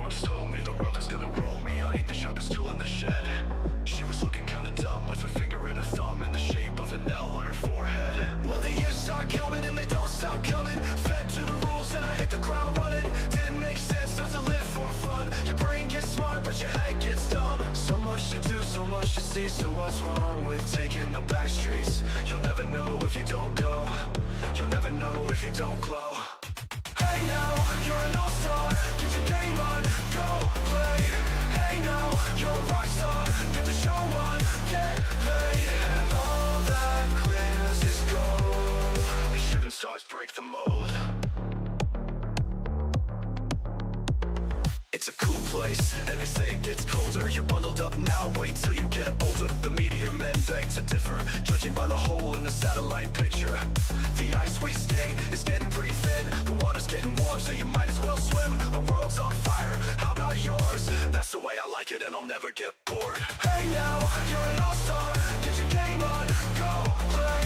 once told me the world is gonna roll me. I ain't the sharpest tool in the shed. She was looking kinda dumb with her finger and a thumb in the shape of an L on her forehead. Well, the years start coming and they don't stop coming. Fed to the rules and I hit the ground running. Didn't make sense not to live for fun. Your brain gets smart but your head gets dumb. So much to do, so much to see. So what's wrong with taking the back streets? You'll never know if you don't go. You'll never know if you don't glow. Hey now, you're an all-star. Get your game on, go play. Hey now, you're a rock star. Get the show on, get paid. And all that glitters is gold. These shooting stars break the mold. It's a cool place, and they say it gets colder. You're bundled up now, wait till you get older. The media men beg to differ, judging by the hole in the satellite picture. The ice we skate is getting pretty thin. The water's getting warm, so you might as well swim. The world's on fire, how about yours? That's the way I like it, and I'll never get bored. Hey now, you're an all-star. Get your game on, go play.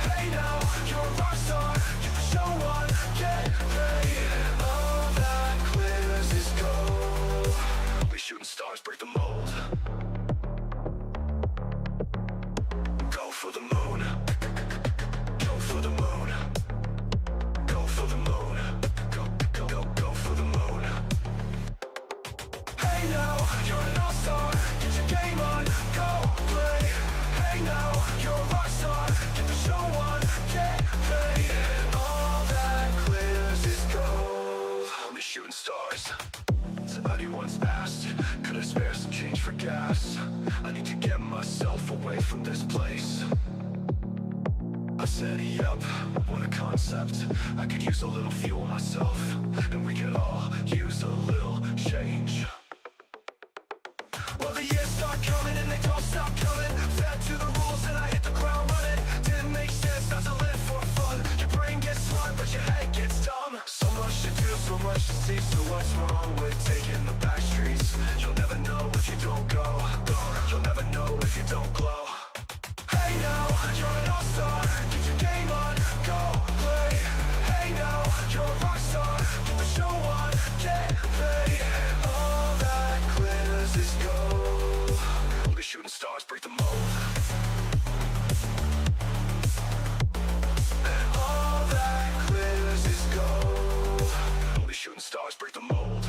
Hey now, you're a rock star. Get the show on, get paid. All that glitters is gold. We shooting stars break the mold. Go for the moon. Go for the moon. Go for the moon. Go for the moon. Hey now, you're an all-star. Get your game on, go play. Hey now, you're a rock star. Get the show on, get paid. All that glitters is gold. Only shooting stars. Somebody once asked, could I spare some change for gas? I need to get myself away from this place. I said, yup, what a concept. I could use a little fuel myself, and we could all use a little change. Well, the years start coming and they don't stop coming. Fed to the rules and I hit the ground running. Didn't make sense not to live for fun. Your brain gets smart but your head gets dumb. So much to do, so much to see. So what's wrong with taking the back streets? You'll never know if you don't go. You'll never know if you don't glow. Hey now, you're an all-star. Get your game on, go play. Hey now, you're a rock star. Get the show on, get paid. All that glitters is gold. Only shooting stars break the mold. All that glitters is gold. Only shooting stars break the mold.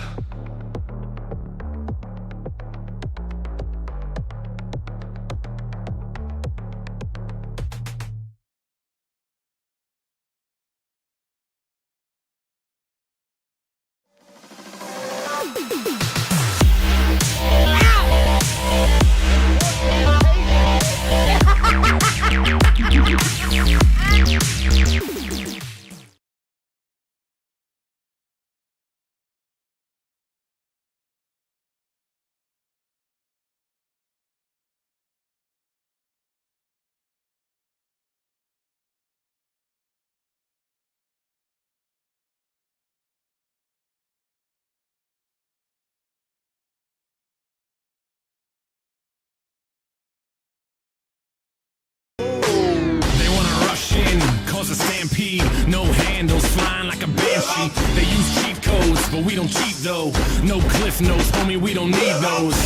Cause a stampede, no handles, flying like a banshee. They use cheat codes, but we don't cheat though. No cliff notes, homie, we don't need those.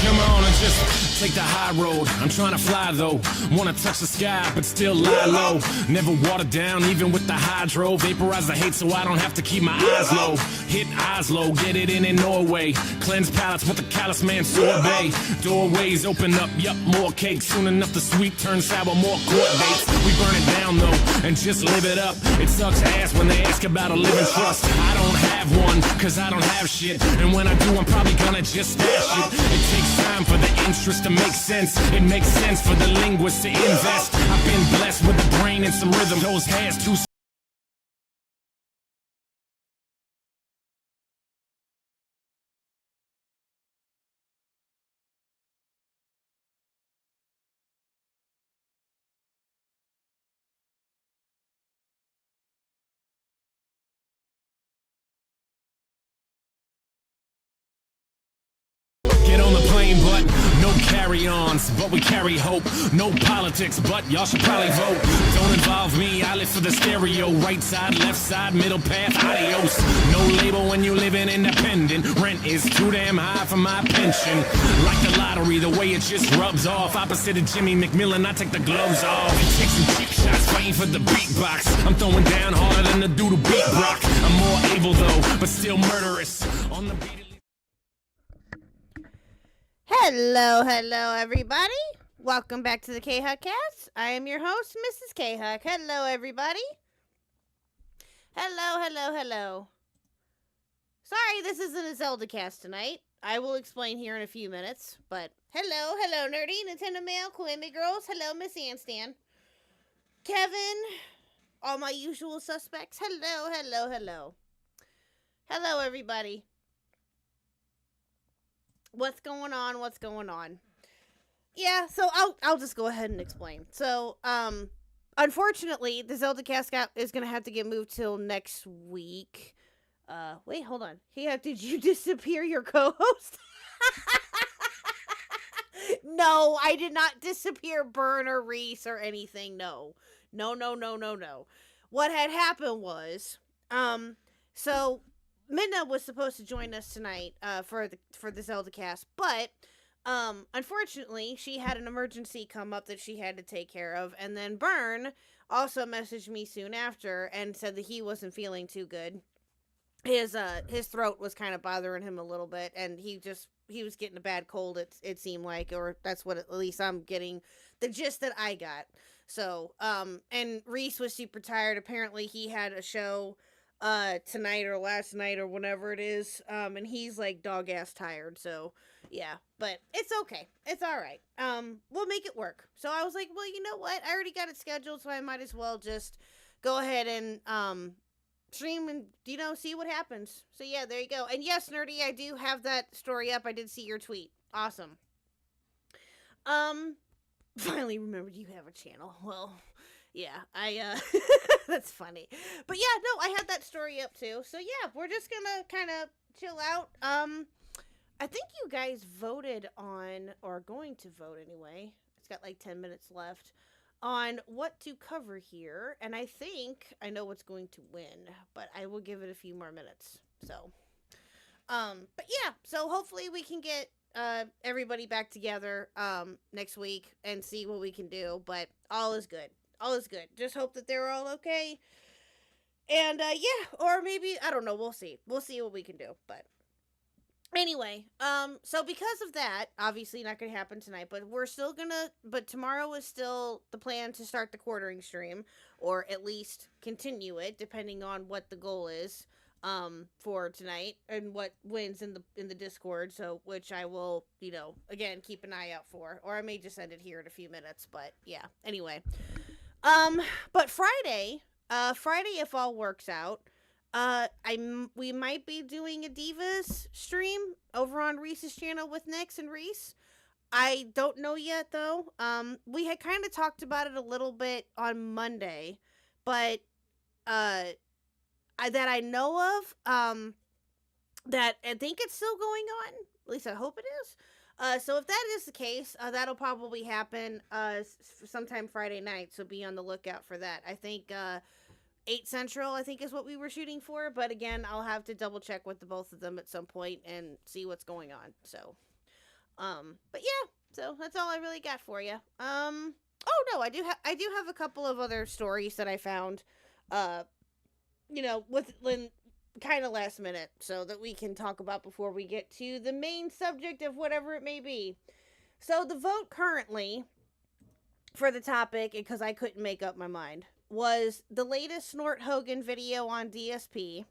Come on and just take the high road. I'm trying to fly though, wanna touch the sky but still lie low. Never watered down even with the hydro. Vaporize the hate so I don't have to keep my eyes low. Hit eyes low, get it in Norway. Cleanse palates with the callous man sorbet. Doorways open up, yup, more cake. Soon enough the sweet turns sour, more court dates. We burn it down though, and just live it up. It sucks ass when they ask about a living trust. I don't have one, cause I don't have shit. And when I do I'm probably gonna just stash it. It takes time for the interest to make sense. It makes sense for the linguists to invest. I've been blessed with a brain and some rhythm. Those hairs too carry-ons, but we carry hope. No politics, but y'all should probably vote. Don't involve me, I live for the stereo. Right side, left side, middle path, adios. No label when you living independent. Rent is too damn high for my pension. Like the lottery, the way it just rubs off. Opposite of Jimmy McMillan, I take the gloves off. Take some cheap shots, fighting for the beatbox. I'm throwing down harder than the dude who beat Brock. I'm more able though, but still murderous. On the beat. Hello, everybody. Welcome back to the KHuck cast. I am your host, Mrs. KHuck. Hello, everybody. Hello. Sorry, this isn't a Zelda cast tonight. I will explain here in a few minutes. But hello, Nerdy, Nintendo Mail, Kwame Girls. Hello, Miss Anstan. Kevin, all my usual suspects. Hello. Hello, everybody. What's going on? Yeah, so I'll just go ahead and explain. So, unfortunately, the Zelda cast is gonna have to get moved till next week. Wait, hold on. Did you disappear your co-host? No, I did not disappear Bern or Reese or anything. No. What had happened was, so Minna was supposed to join us tonight for the Zelda cast, but unfortunately she had an emergency come up that she had to take care of, and then Bern also messaged me soon after and said that he wasn't feeling too good. His throat was kind of bothering him a little bit, and he was getting a bad cold, it seemed like, or that's what at least I'm getting the gist that I got. So and Reese was super tired. Apparently he had a show tonight or last night or whenever it is, and he's like dog ass tired. So yeah, but it's okay, it's all right. We'll make it work. So I was like, well, you know what, I already got it scheduled, so I might as well just go ahead and stream and see what happens. So yeah, there you go. And yes, Nerdy, I do have that story up. I did see your tweet. Awesome. Finally remembered you have a channel. Well, yeah, that's funny. But yeah, no, I had that story up too. So yeah, we're just gonna kind of chill out. I think you guys voted on, or are going to vote anyway. It's got like 10 minutes left on what to cover here. And I think I know what's going to win, but I will give it a few more minutes. So, but yeah, so hopefully we can get everybody back together next week and see what we can do. But all is good. Just hope that they're all okay. And yeah, or maybe, I don't know, we'll see what we can do. But anyway, so because of that, obviously not gonna happen tonight, but tomorrow is still the plan to start the quartering stream, or at least continue it, depending on what the goal is for tonight and what wins in the Discord. So, which I will, again, keep an eye out for, or I may just end it here in a few minutes. But yeah, anyway, but Friday, if all works out, we might be doing a Divas stream over on Reese's channel with Nix and Reese. I don't know yet though. We had kind of talked about it a little bit on Monday, but that I know of, that I think it's still going on. At least I hope it is. So if that is the case, that'll probably happen sometime Friday night. So be on the lookout for that. I think 8 Central, I think, is what we were shooting for. But again, I'll have to double check with the both of them at some point and see what's going on. So, but yeah, so that's all I really got for you. Oh no, I do have a couple of other stories that I found, with kind of last minute, so that we can talk about before we get to the main subject of whatever it may be. So the vote currently for the topic, because I couldn't make up my mind, was the latest Snort Hogan video on DSP.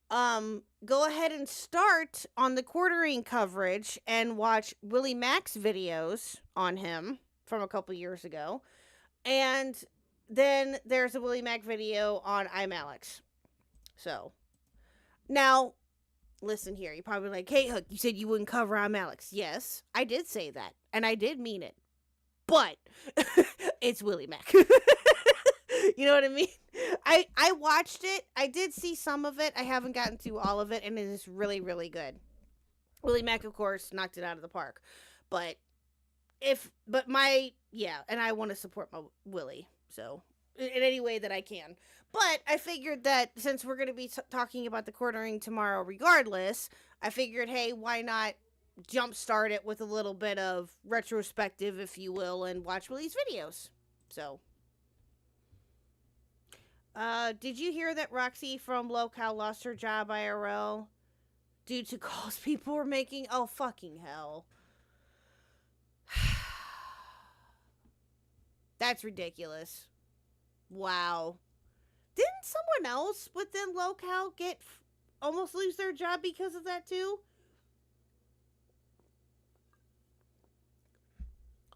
Go ahead and start on the quartering coverage and watch Willie Mack's videos on him from a couple years ago. And then there's a Willie Mack video on I'm Alex. So, now, listen here. You're probably like, hey, Hook, you said you wouldn't cover I'm Alex. Yes, I did say that. And I did mean it. But, it's Willie Mack. You know what I mean? I watched it. I did see some of it. I haven't gotten through all of it. And it is really, really good. Willie Mack, of course, knocked it out of the park. But and I want to support my Willie, so in any way that I can. But I figured that since we're going to be talking about the quartering tomorrow regardless, I figured, hey, why not jumpstart it with a little bit of retrospective, if you will, and watch Willie's videos. So, did you hear that Roxy from Locale lost her job IRL due to calls people were making? Oh, fucking hell. That's ridiculous. Wow. Didn't someone else within Locale almost lose their job because of that too?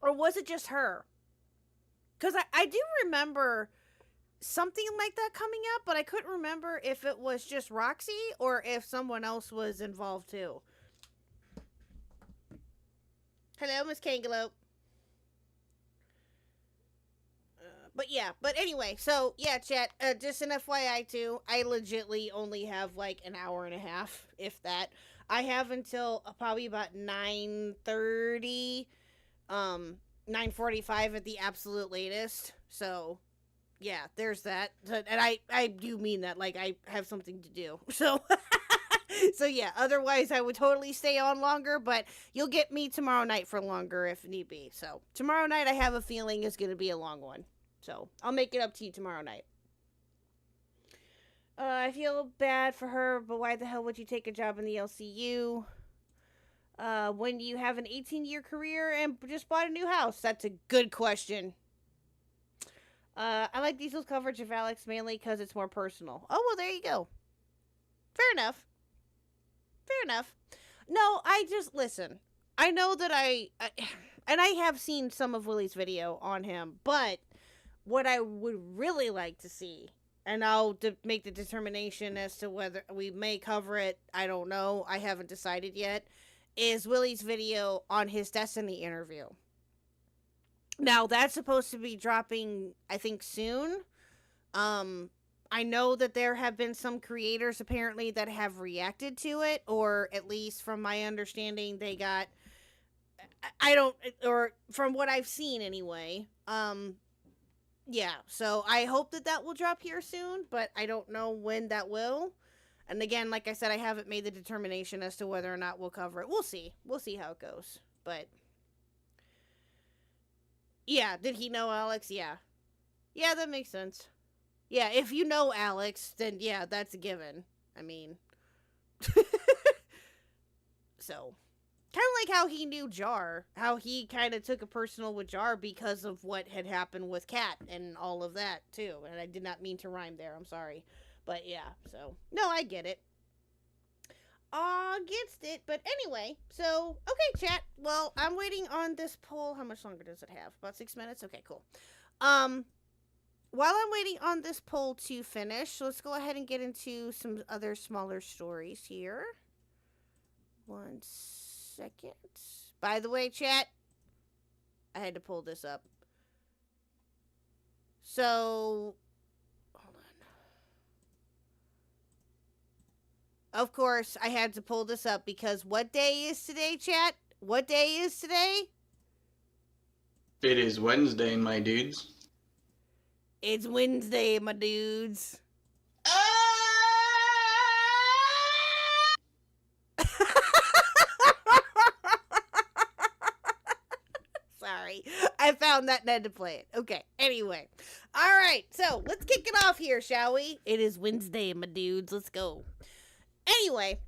Or was it just her? Because I do remember something like that coming up, but I couldn't remember if it was just Roxy or if someone else was involved too. Hello, Miss Kangaloo. But anyway, so yeah, chat, just an FYI too, I legitly only have like an hour and a half, if that. I have until probably about 9:30, 9:45 at the absolute latest. So yeah, there's that. And I do mean that, like, I have something to do. So so yeah, otherwise I would totally stay on longer, but you'll get me tomorrow night for longer if need be. So tomorrow night I have a feeling is going to be a long one. So, I'll make it up to you tomorrow night. I feel bad for her, but why the hell would you take a job in the LCU? When you have an 18-year career and just bought a new house? That's a good question. I like Diesel's coverage of Alex mainly because it's more personal. Oh, well, there you go. Fair enough. Fair enough. No, listen. I know that and I have seen some of Willie's video on him, but what I would really like to see, and I'll make the determination as to whether we may cover it, I don't know, I haven't decided yet, is Willie's video on his Destiny interview. Now, that's supposed to be dropping, I think, soon. I know that there have been some creators, apparently, that have reacted to it, or at least from my understanding, they got, or from what I've seen anyway, yeah, so I hope that will drop here soon, but I don't know when that will. And again, like I said, I haven't made the determination as to whether or not we'll cover it. We'll see. We'll see how it goes. But yeah, did he know Alex? Yeah. Yeah, that makes sense. Yeah, if you know Alex, then yeah, that's a given. I mean, so kind of like how he knew Jar, how he kind of took a personal with Jar because of what had happened with Kat and all of that, too. And I did not mean to rhyme there, I'm sorry. But yeah, so, no, I get it. Against it, but anyway, so, okay, chat. Well, I'm waiting on this poll. How much longer does it have? About 6 minutes? Okay, cool. While I'm waiting on this poll to finish, let's go ahead and get into some other smaller stories here. 1 second. By the way, chat, I had to pull this up. So, hold on. Of course, I had to pull this up because what day is today, chat? What day is today? It is Wednesday, my dudes. It's Wednesday, my dudes. Sorry. I found that and had to play it. Okay, anyway. Alright, so let's kick it off here, shall we? It is Wednesday, my dudes. Let's go. Anyway,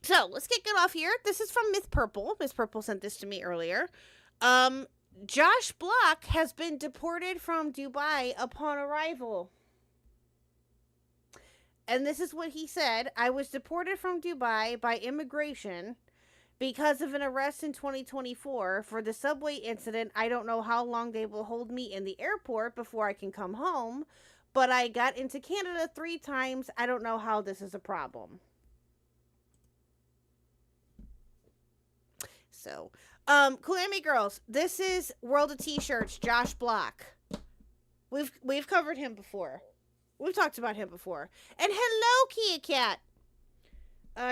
so let's kick it off here. This is from Miss Purple. Miss Purple sent this to me earlier. Josh Block has been deported from Dubai upon arrival. And this is what he said. I was deported from Dubai by immigration because of an arrest in 2024 for the subway incident. I don't know how long they will hold me in the airport before I can come home, but I got into Canada 3 times. I don't know how this is a problem. So, Cool Anime Girls, this is World of T-Shirts, Josh Block. We've covered him before. We've talked about him before. And hello, Kia Cat.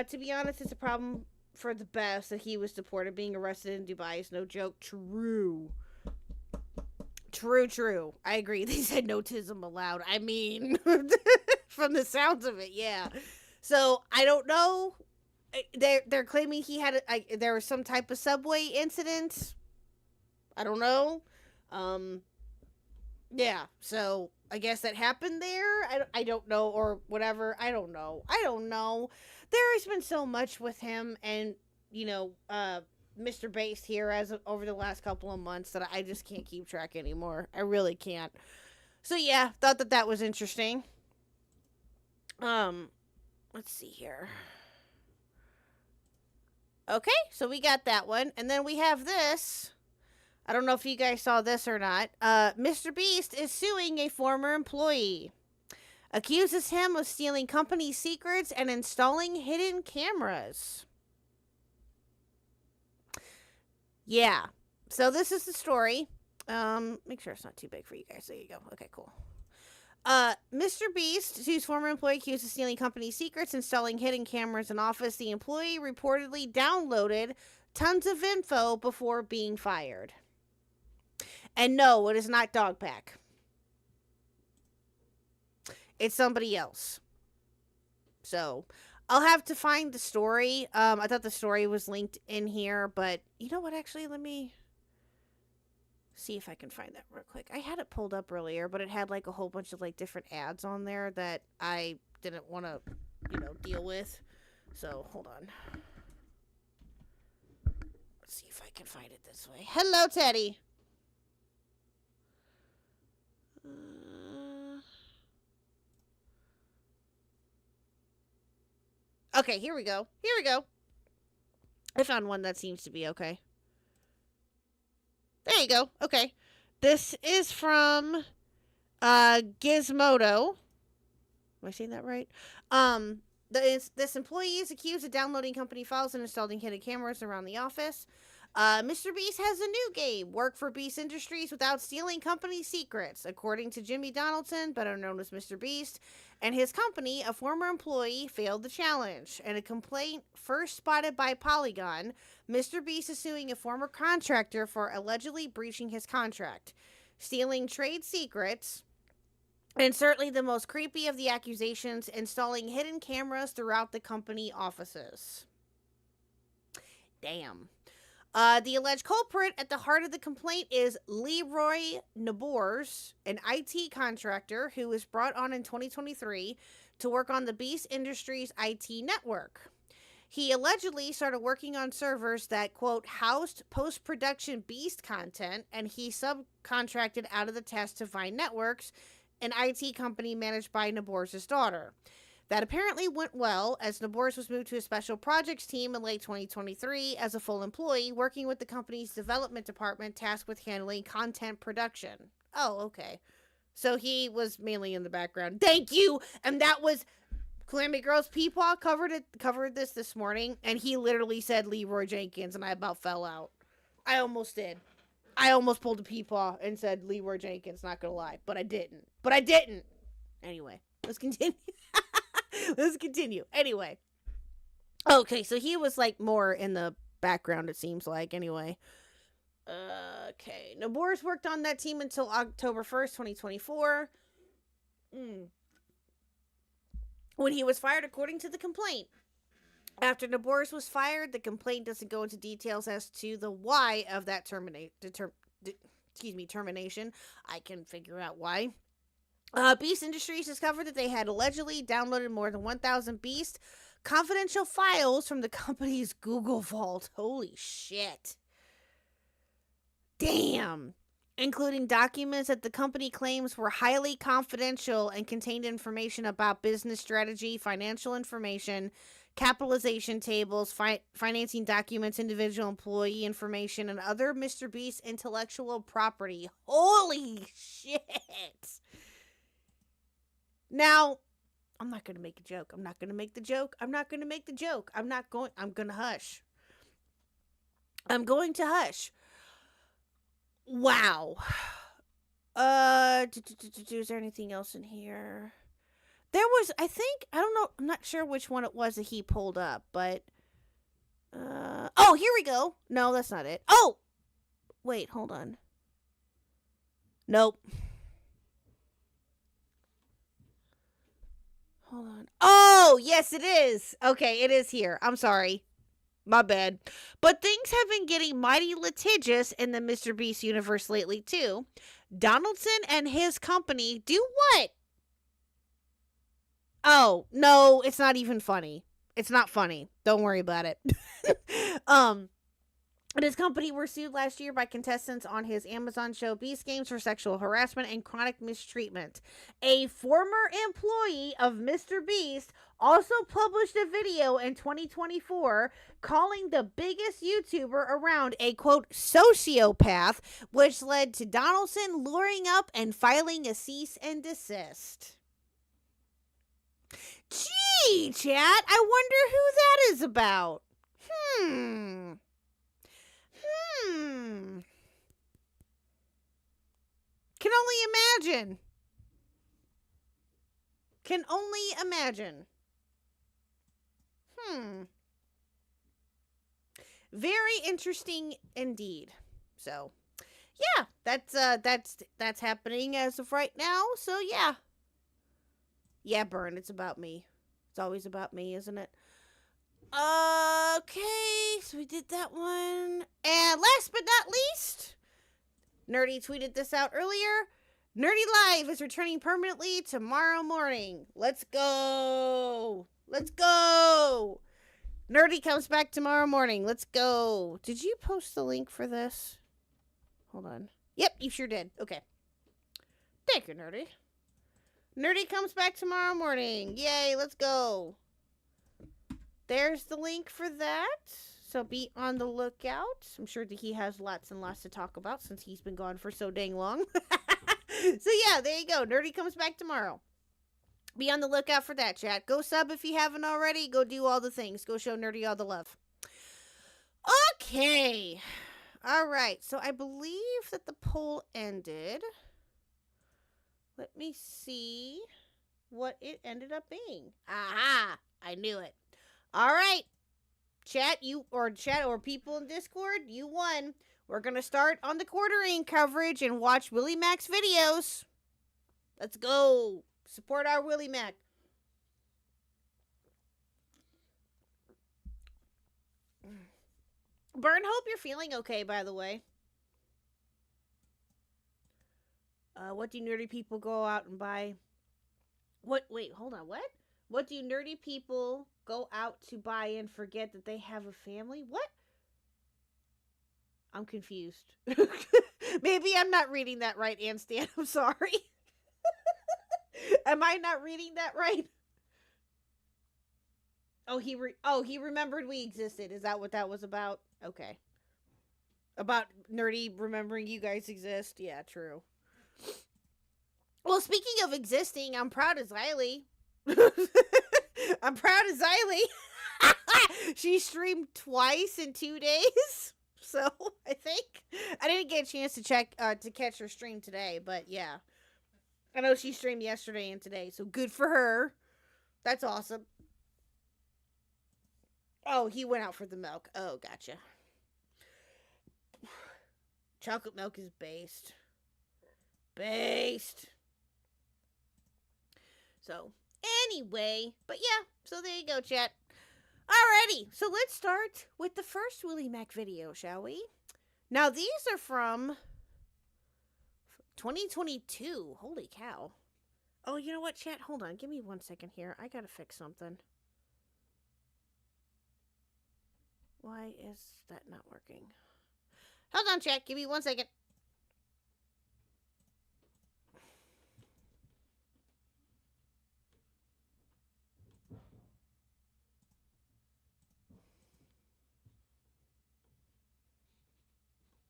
To be honest, it's a problem for the best that he was deported. Being arrested in Dubai is no joke. True. True. I agree. They said no tism allowed. I mean, from the sounds of it, yeah. So I don't know. They're claiming he had there was some type of subway incident. I don't know. Yeah. So I guess that happened there. I don't know, or whatever. I don't know. There has been so much with him, and Mr. Bass here over the last couple of months that I just can't keep track anymore. I really can't. So yeah, thought that was interesting. Let's see here. Okay, so we got that one, and then we have this. I don't know if you guys saw this or not. Mr. Beast is suing a former employee. Accuses him of stealing company secrets and installing hidden cameras. Yeah. So this is the story. Make sure it's not too big for you guys. There you go. Okay, cool. Mr. Beast, whose former employee accused of stealing company secrets, installing hidden cameras in office, the employee reportedly downloaded tons of info before being fired. And no, it is not Dogpack. It's somebody else. So, I'll have to find the story. I thought the story was linked in here, but you know what? Actually, let me see if I can find that real quick. I had it pulled up earlier, but it had like a whole bunch of like different ads on there that I didn't want to, deal with. So, hold on. Let's see if I can find it this way. Hello, Teddy. Okay, here we go. I found one that seems to be okay. There you go. Okay. This is from Gizmodo. Am I saying that right? This employee is accused of downloading company files and installing hidden cameras around the office. Mr. Beast has a new game, Work for Beast Industries Without Stealing Company Secrets. According to Jimmy Donaldson, better known as Mr. Beast, and his company, a former employee failed the challenge. In a complaint first spotted by Polygon, Mr. Beast is suing a former contractor for allegedly breaching his contract, stealing trade secrets, and certainly the most creepy of the accusations, installing hidden cameras throughout the company offices. Damn. The alleged culprit at the heart of the complaint is Leroy Nabors, an IT contractor who was brought on in 2023 to work on the Beast Industries IT network. He allegedly started working on servers that, quote, housed post-production Beast content, and he subcontracted out of the test to Vine Networks, an IT company managed by Nabors' daughter. That apparently went well, as Nabors was moved to a special projects team in late 2023 as a full employee, working with the company's development department tasked with handling content production. Oh, okay. So he was mainly in the background. Thank you! And that was... Calamity Girls Peepaw covered this morning, and he literally said Leroy Jenkins, and I about fell out. I almost did. I almost pulled a Peepaw and said Leroy Jenkins, not gonna lie. But I didn't. Anyway, let's continue. Let's continue. Anyway. Okay, so he was, like, more in the background, it seems like, anyway. Okay. Nabors worked on that team until October 1st, 2024. When he was fired, according to the complaint. After Nabors was fired, the complaint doesn't go into details as to the why of that termination. I can figure out why. Beast Industries discovered that they had allegedly downloaded more than 1,000 Beast confidential files from the company's Google Vault. Holy shit. Damn. Including documents that the company claims were highly confidential and contained information about business strategy, financial information, capitalization tables, financing documents, individual employee information, and other Mr. Beast intellectual property. Holy shit. Now, I'm not going to make a joke. I'm going to hush. I'm going to hush. Wow. Is there anything else in here? There was, I don't know, I'm not sure which one it was that he pulled up, but Oh, here we go. No, that's not it. Oh! Wait, hold on. Nope. Hold on. Oh, yes, it is. Okay, it is here. I'm sorry. My bad. But things have been getting mighty litigious in the Mr. Beast universe lately, too. Donaldson and his company do what? Oh, no, it's not even funny. It's not funny. Don't worry about it. And his company were sued last year by contestants on his Amazon show Beast Games for sexual harassment and chronic mistreatment. A former employee of Mr. Beast also published a video in 2024 calling the biggest YouTuber around a, quote, sociopath, which led to Donaldson luring up and filing a cease and desist. Gee, chat, I wonder who that is about. Can only imagine. Can only imagine. Very interesting indeed. So, yeah, that's happening as of right now. So, yeah. Yeah, Burn, it's about me. It's always about me, isn't it? Okay, so we did that one. And last but not least, Nerdy tweeted this out earlier. Nerdy Live is returning permanently tomorrow morning. Let's go. Let's go. Nerdy comes back tomorrow morning. Let's go. Did you post the link for this? Hold on. Yep, you sure did. Okay. Thank you, Nerdy. Nerdy comes back tomorrow morning. Yay, let's go. There's the link for that. So be on the lookout. I'm sure that he has lots and lots to talk about since he's been gone for so dang long. So yeah, there you go. Nerdy comes back tomorrow. Be on the lookout for that, chat. Go sub if you haven't already. Go do all the things. Go show Nerdy all the love. Okay. All right. So I believe that the poll ended. Let me see what it ended up being. Aha! I knew it. All right. Chat or people in Discord, you won. We're going to start on the quartering coverage and watch Willie Mac's videos. Let's go. Support our Willie Mac. Burn, hope you're feeling okay, by the way. What do nerdy people go out and buy? Wait, hold on, what? What do nerdy people go out to buy and forget that they have a family? What? I'm confused. Maybe I'm not reading that right, Ann Stan. I'm sorry. Am I not reading that right? Oh, he remembered we existed. Is that what that was about? Okay. About nerdy remembering you guys exist? Yeah, true. Well, speaking of existing, I'm proud of Xylee. I'm proud of Xylee. She streamed twice in 2 days. So, I think. I didn't get a chance to catch her stream today, but yeah. I know she streamed yesterday and today, so good for her. That's awesome. Oh, he went out for the milk. Oh, gotcha. Chocolate milk is based. So, anyway, but yeah, so there you go, chat. Alrighty, so let's start with the first Willie Mac video, shall we? Now, these are from 2022. Holy cow. Oh, you know what, chat? Hold on, give me 1 second here. I gotta fix something. Why is that not working? Hold on, chat. Give me 1 second.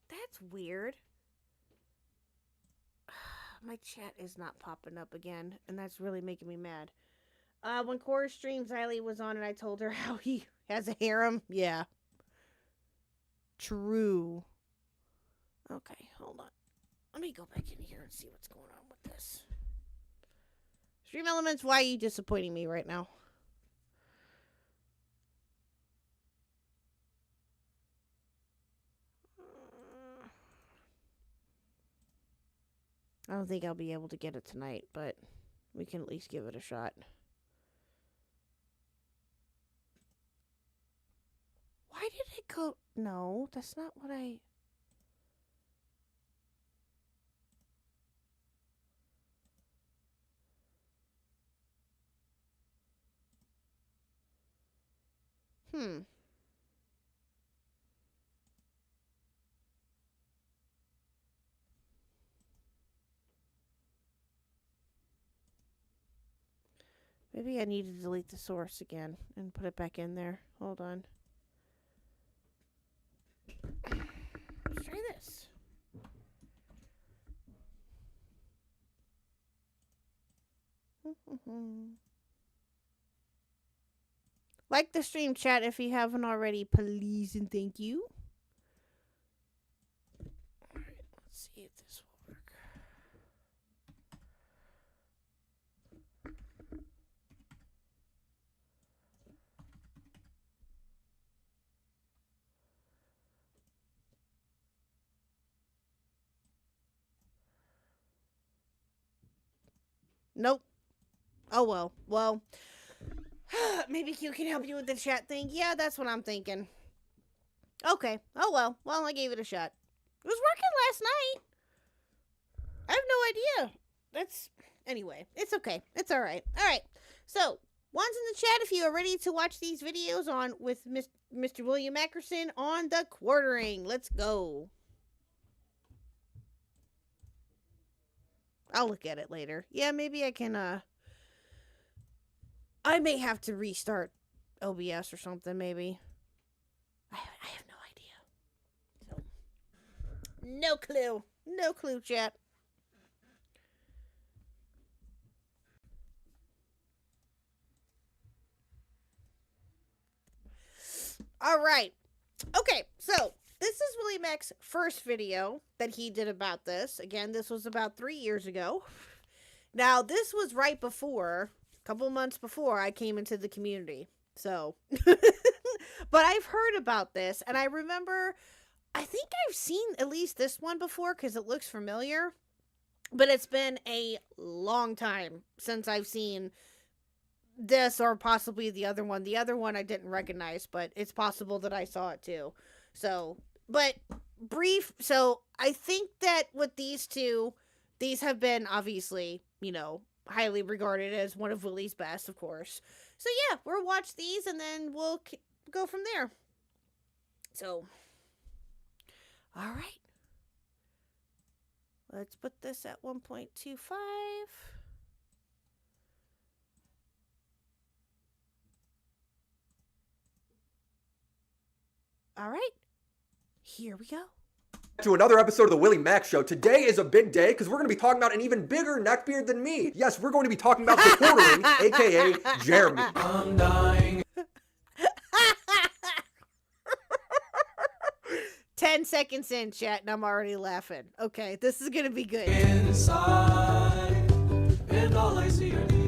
That's weird. My chat is not popping up again, and that's really making me mad. When Cora streamed, Xylee was on, and I told her how he has a harem. Yeah. True. Okay, hold on. Let me go back in here and see what's going on with this. Stream Elements, why are you disappointing me right now? I don't think I'll be able to get it tonight, but we can at least give it a shot. Why did it go? No, that's not what I... Maybe I need to delete the source again and put it back in there. Hold on. Let's try this. Like the stream, chat, if you haven't already, please and thank you. Alright, let's see if this will work. Nope. Oh well. Well, maybe Q can help you with the chat thing. Yeah, that's what I'm thinking. Okay. Oh well. Well, I gave it a shot. It was working last night. I have no idea. Anyway, it's okay. It's all right. All right. So, ones in the chat if you are ready to watch these videos on with Mr. William Ackerson on the quartering. Let's go. I'll look at it later. Yeah, maybe I can, I may have to restart OBS or something, maybe. I have no idea. So, no clue. No clue, chat. All right. Okay, so this is Willie Mac's first video that he did about this. Again, this was about 3 years ago. Now, this was right before, a couple months before I came into the community. So, but I've heard about this, and I remember, I think I've seen at least this one before because it looks familiar. But it's been a long time since I've seen this or possibly the other one. The other one I didn't recognize, but it's possible that I saw it too. So, but brief. So I think that with these two, these have been obviously, you know, highly regarded as one of Willie's best, of course. So yeah, we'll watch these and then we'll go from there. So, all right. Let's put this at 1.25. All right, here we go. To another episode of the Willie Mac Show. Today is a big day because we're going to be talking about an even bigger neckbeard than me. Yes, we're going to be talking about the quartering, aka Jeremy. I'm dying. 10 seconds in, chat, and I'm already laughing. Okay, this is gonna be good. Inside, and all I see are demons.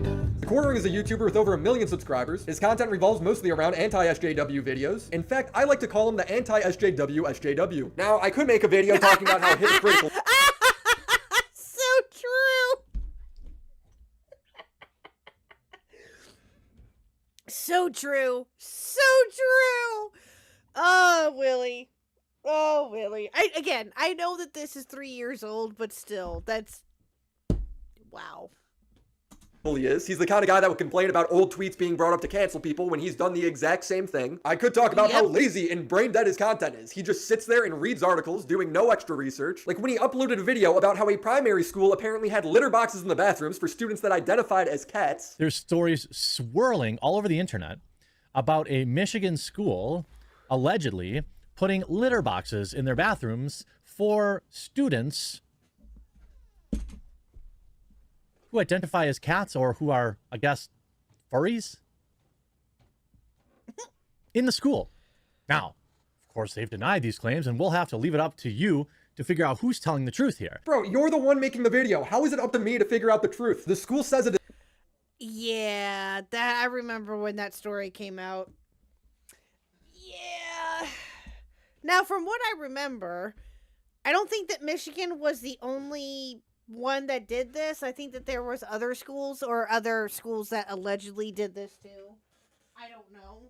Quartering is a YouTuber with over 1 million subscribers. His content revolves mostly around anti-SJW videos. In fact, I like to call him the anti-SJW SJW. Now, I could make a video talking about how hypocritical... So true. So true. So true. Oh, Willie. Oh, Willie. I know that this is 3 years old, but still, that's... Wow. he is. He's the kind of guy that would complain about old tweets being brought up to cancel people when he's done the exact same thing. I could talk about how lazy and brain dead his content is. He just sits there and reads articles, doing no extra research. Like when he uploaded a video about how a primary school apparently had litter boxes in the bathrooms for students that identified as cats. There's stories swirling all over the internet about a Michigan school allegedly putting litter boxes in their bathrooms for students who identify as cats or who are, I guess, furries in the school. Now, of course, they've denied these claims, and we'll have to leave it up to you to figure out who's telling the truth here. Bro, you're the one making the video. How is it up to me to figure out the truth? The school says it is. Yeah, that I remember when that story came out. Yeah. Now, from what I remember, I don't think that Michigan was the only one that did this. I think that there was other schools that allegedly did this too. I don't know.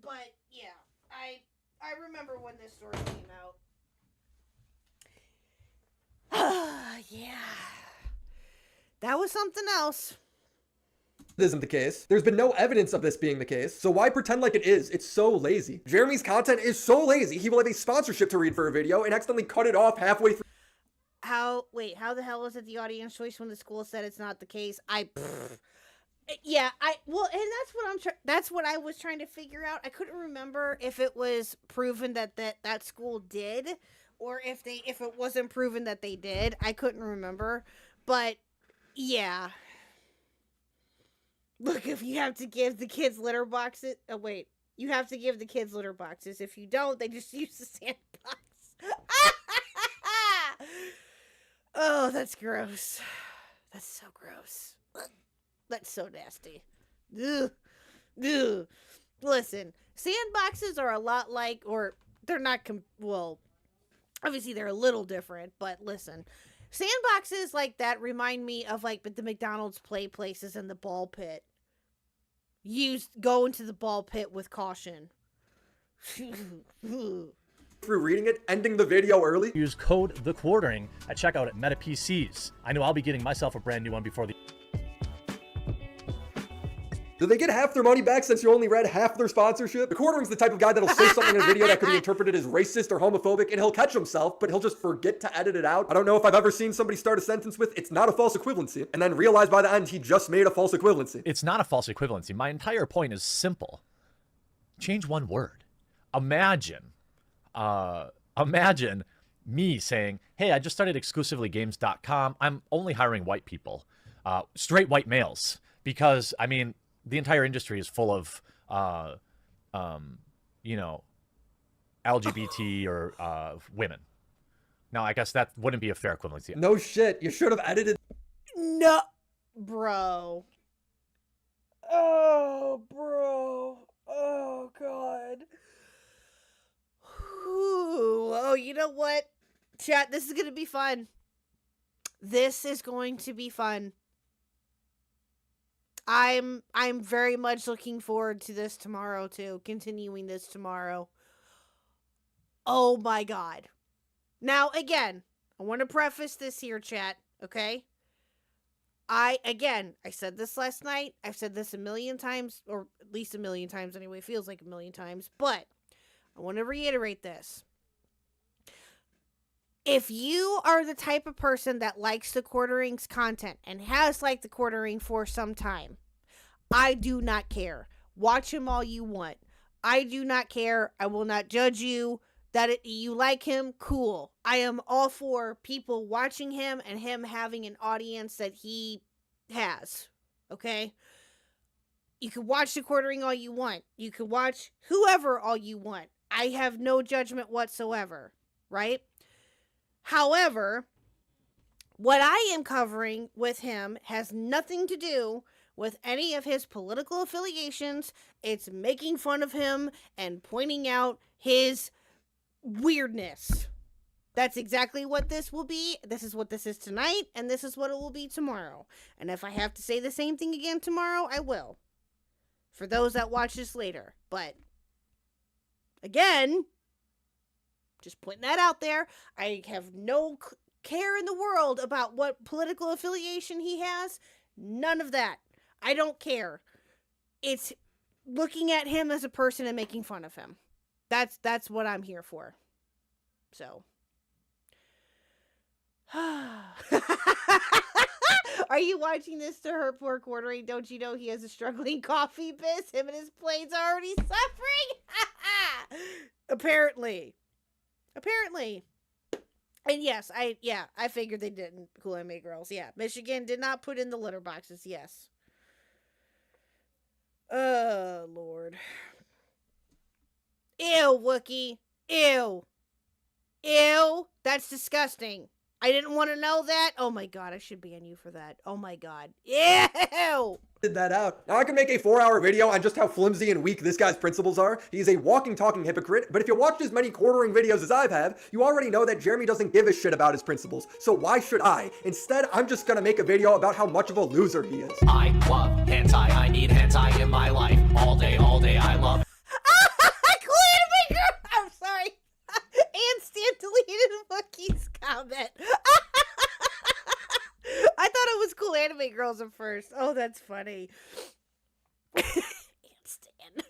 But yeah, I remember when this story came out. Yeah. That was something else. This isn't the case. There's been no evidence of this being the case, so why pretend like it is? It's so lazy. Jeremy's content is so lazy, he will have a sponsorship to read for a video and accidentally cut it off halfway through. How the hell is it the audience choice when the school said it's not the case? And that's what I was trying to figure out. I couldn't remember if it was proven that school did, or if it wasn't proven that they did. I couldn't remember, but yeah. Look, if you have to give the kids litter boxes, you have to give the kids litter boxes. If you don't, they just use the sandbox. Oh, that's gross. That's so gross. That's so nasty. Ugh. Ugh. Listen, sandboxes are a lot like, or they're not, obviously they're a little different, but listen. Sandboxes like that remind me of like the McDonald's play places and the ball pit. Go into the ball pit with caution. Through reading it, ending the video early. Use code TheQuartering at checkout at Meta PCs. I know I'll be getting myself a brand new one before the... Do they get half their money back since you only read half their sponsorship? The Quartering's the type of guy that'll say something in a video that could be interpreted as racist or homophobic, and he'll catch himself, but he'll just forget to edit it out. I don't know if I've ever seen somebody start a sentence with, "It's not a false equivalency," and then realize by the end he just made a false equivalency. It's not a false equivalency. My entire point is simple. Change one word. Imagine me saying, "Hey, I just started exclusivelygames.com. I'm only hiring white people, straight white males, because, I mean, the entire industry is full of, LGBT or women." Now, I guess that wouldn't be a fair equivalency. No shit, you should have edited. No, bro. Oh, bro. Oh, God. Ooh. Oh, you know what? Chat, this is going to be fun. This is going to be fun. I'm very much looking forward to this tomorrow too. Continuing this tomorrow. Oh my God. Now again, I want to preface this here, chat, okay? I said this last night. I've said this a million times, or at least a million times anyway. It feels like a million times, but I want to reiterate this. If you are the type of person that likes the Quartering's content and has liked the Quartering for some time, I do not care. Watch him all you want. I do not care. I will not judge you. You like him, cool. I am all for people watching him and him having an audience that he has. Okay? You can watch the Quartering all you want. You can watch whoever all you want. I have no judgment whatsoever. Right? However, what I am covering with him has nothing to do with any of his political affiliations. It's making fun of him and pointing out his weirdness. That's exactly what this will be. This is what this is tonight, and this is what it will be tomorrow. And if I have to say the same thing again tomorrow, I will. For those that watch this later. But, again, just putting that out there. I have no care in the world about what political affiliation he has. None of that. I don't care. It's looking at him as a person and making fun of him. That's what I'm here for. So. Are you watching this to hurt poor Quartering? Don't you know he has a struggling coffee biz? Him and his plane's already suffering? Apparently. And yes, I figured they didn't. Cool MA girls. Yeah. Michigan did not put in the litter boxes. Yes. Oh, Lord. Ew, Wookie. Ew. Ew. That's disgusting. I didn't want to know that. Oh my god, I should ban you for that. Oh my god. Ew! Did that out. Now I can make a 4-hour video on just how flimsy and weak this guy's principles are. He's a walking, talking hypocrite, but if you watched as many quartering videos as I have, you already know that Jeremy doesn't give a shit about his principles. So why should I? Instead, I'm just gonna make a video about how much of a loser he is. I love hentai, I need hentai in my life. All day, I love I'm sorry. And Stan deleted Mookie's comment. I thought it was cool anime girls at first. Oh, that's funny. And Stan.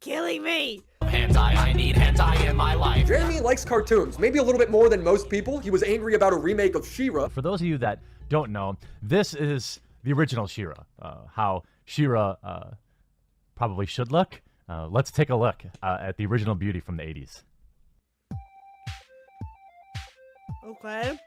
Killing me. hentai, I need hentai in my life. Jeremy likes cartoons, maybe a little bit more than most people. He was angry about a remake of She-Ra. For those of you that don't know, this is the original She-Ra. How She-Ra probably should look. Let's take a look at the original beauty from the 80s. Okay.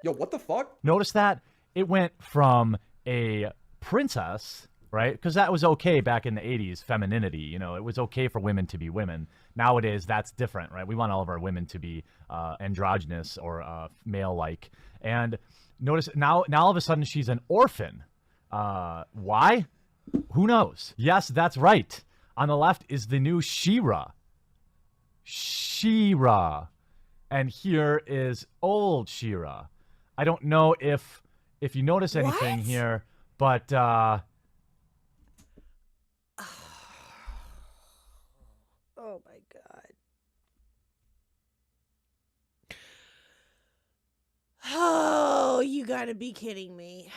Yo, what the fuck? Notice that it went from a princess, right? Because that was okay back in the 80s, femininity. You know, it was okay for women to be women. Nowadays, that's different, right? We want all of our women to be androgynous or male-like. And notice now all of a sudden she's an orphan. Why? Who knows? Yes, that's right. On the left is the new She-Ra. She-Ra. And here is old She-Ra. I don't know if you notice anything What? here, but Oh my god. Oh, you gotta be kidding me.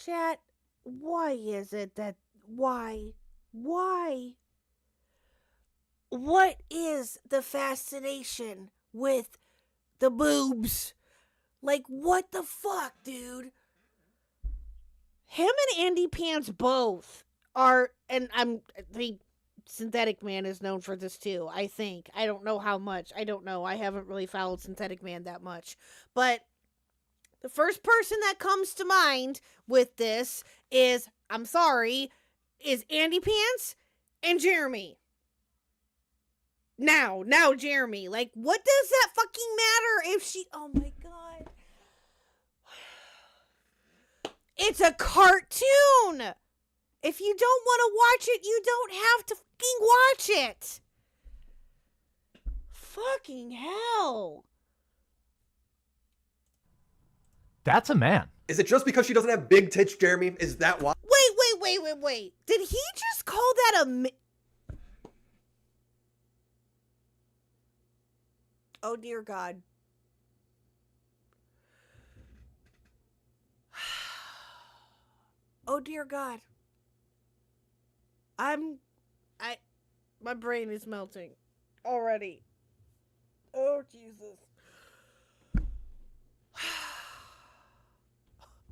Chat, why is it that why? What is the fascination with the boobs? Like, what the fuck, dude? Him and Andy Pants both are, and I think Synthetic Man is known for this too, I think. I don't know how much. I don't know. I haven't really followed Synthetic Man that much. But the first person that comes to mind with this is, I'm sorry, is Andy Pants and Jeremy. Now, Jeremy. Like, what does that fucking matter if she... Oh, my God. It's a cartoon! If you don't want to watch it, you don't have to fucking watch it! Fucking hell. that's a man. Is it just because she doesn't have big tits, Jeremy? Is that why? Wait. Did he just call that a... Oh, dear God. Oh, dear God. My brain is melting already. Oh, Jesus.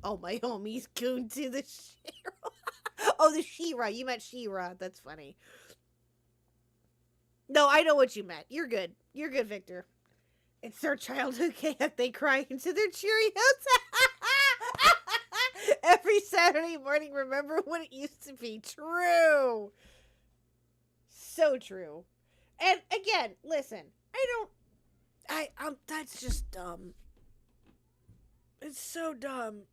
Oh, my homie's goon to the She-Ra. Oh, the She-Ra. You meant She-Ra. That's funny. No, I know what you meant. You're good. You're good, Victor. It's their childhood KHuck. They cry into their Cheerios. Every Saturday morning, remember when it used to be. True. So true. And again, listen, that's just dumb. It's so dumb.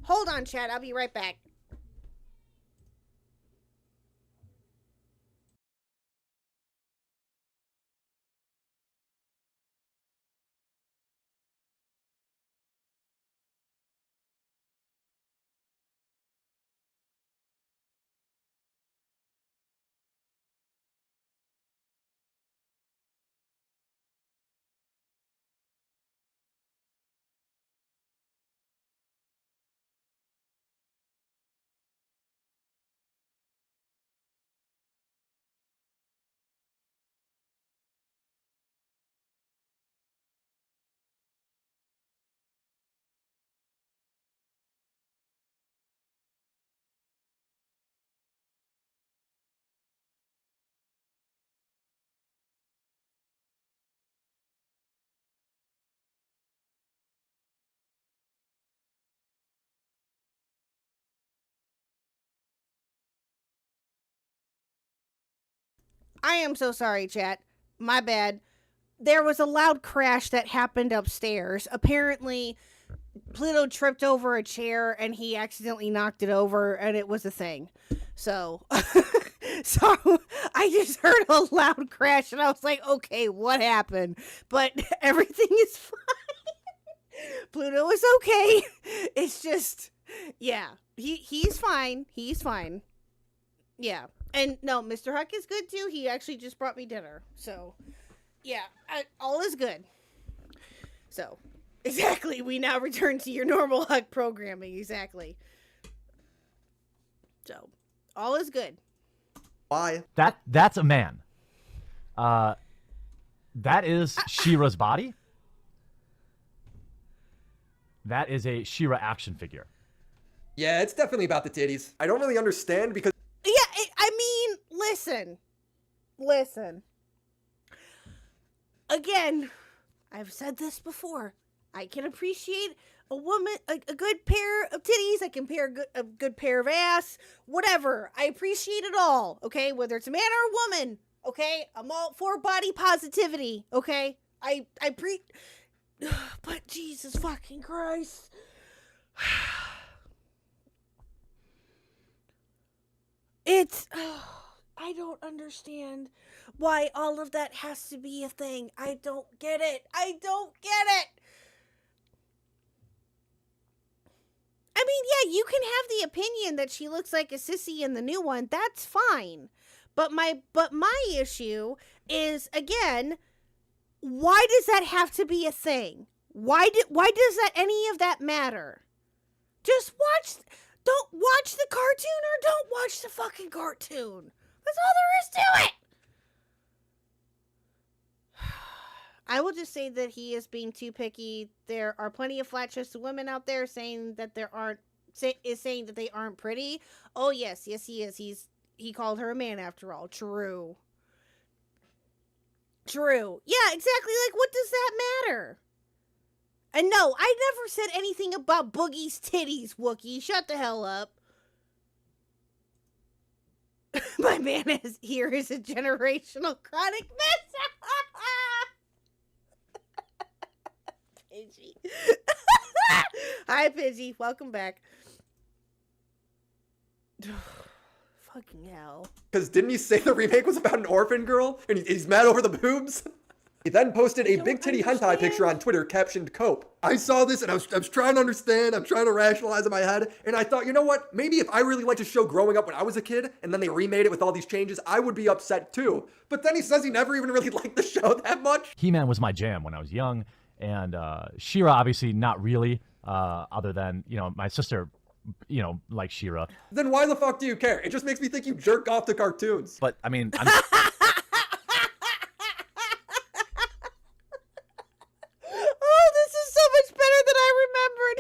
Hold on, chat. I'll be right back. I am so sorry, chat. My bad. There was a loud crash that happened upstairs. Apparently, Pluto tripped over a chair and he accidentally knocked it over, and it was a thing. So, so I just heard a loud crash, and I was like, okay, what happened? But everything is fine. Pluto is okay. It's just, yeah, he's fine. He's fine. Yeah. And no, Mr. Huck is good too. He actually just brought me dinner. So, yeah, all is good. So, exactly, we now return to your normal Huck programming. Exactly. So, all is good. Why? That's a man. That is She-Ra's body. That is a She-Ra action figure. Yeah, it's definitely about the titties. I don't really understand because Yeah, I mean, listen. Again, I've said this before. I can appreciate a woman, a good pair of titties. I can a good pair of ass, whatever. I appreciate it all, okay? Whether it's a man or a woman, okay? I'm all for body positivity, okay? But Jesus fucking Christ. It's, I don't understand why all of that has to be a thing. I don't get it. I mean, yeah, you can have the opinion that she looks like a sissy in the new one. That's fine. But my issue is, again, why does that have to be a thing? Why does that any of that matter? Just don't watch the cartoon or don't watch the fucking cartoon. That's all there is to it. I will just say that he is being too picky. There are plenty of flat-chested women out there saying that saying that they aren't pretty. Oh yes, he is. He called her a man after all. True. Yeah, exactly. Like, what does that matter? And no, I never said anything about Boogie's titties, Wookie. Shut the hell up. My man here is a generational chronic mess. Pidgey. Hi, Pidgey. Welcome back. Fucking hell. Because didn't he say the remake was about an orphan girl? And he's mad over the boobs? He then posted a big titty hentai picture on Twitter captioned "Cope." I saw this and I was trying to understand, I'm trying to rationalize in my head, and I thought, you know what, maybe if I really liked a show growing up when I was a kid, and then they remade it with all these changes, I would be upset too. But then he says he never even really liked the show that much. He-Man was my jam when I was young, and She-Ra obviously not really, other than, my sister, like She-Ra. Then why the fuck do you care? It just makes me think you jerk off to cartoons. But, I mean, Oh, this is so much better than I remembered.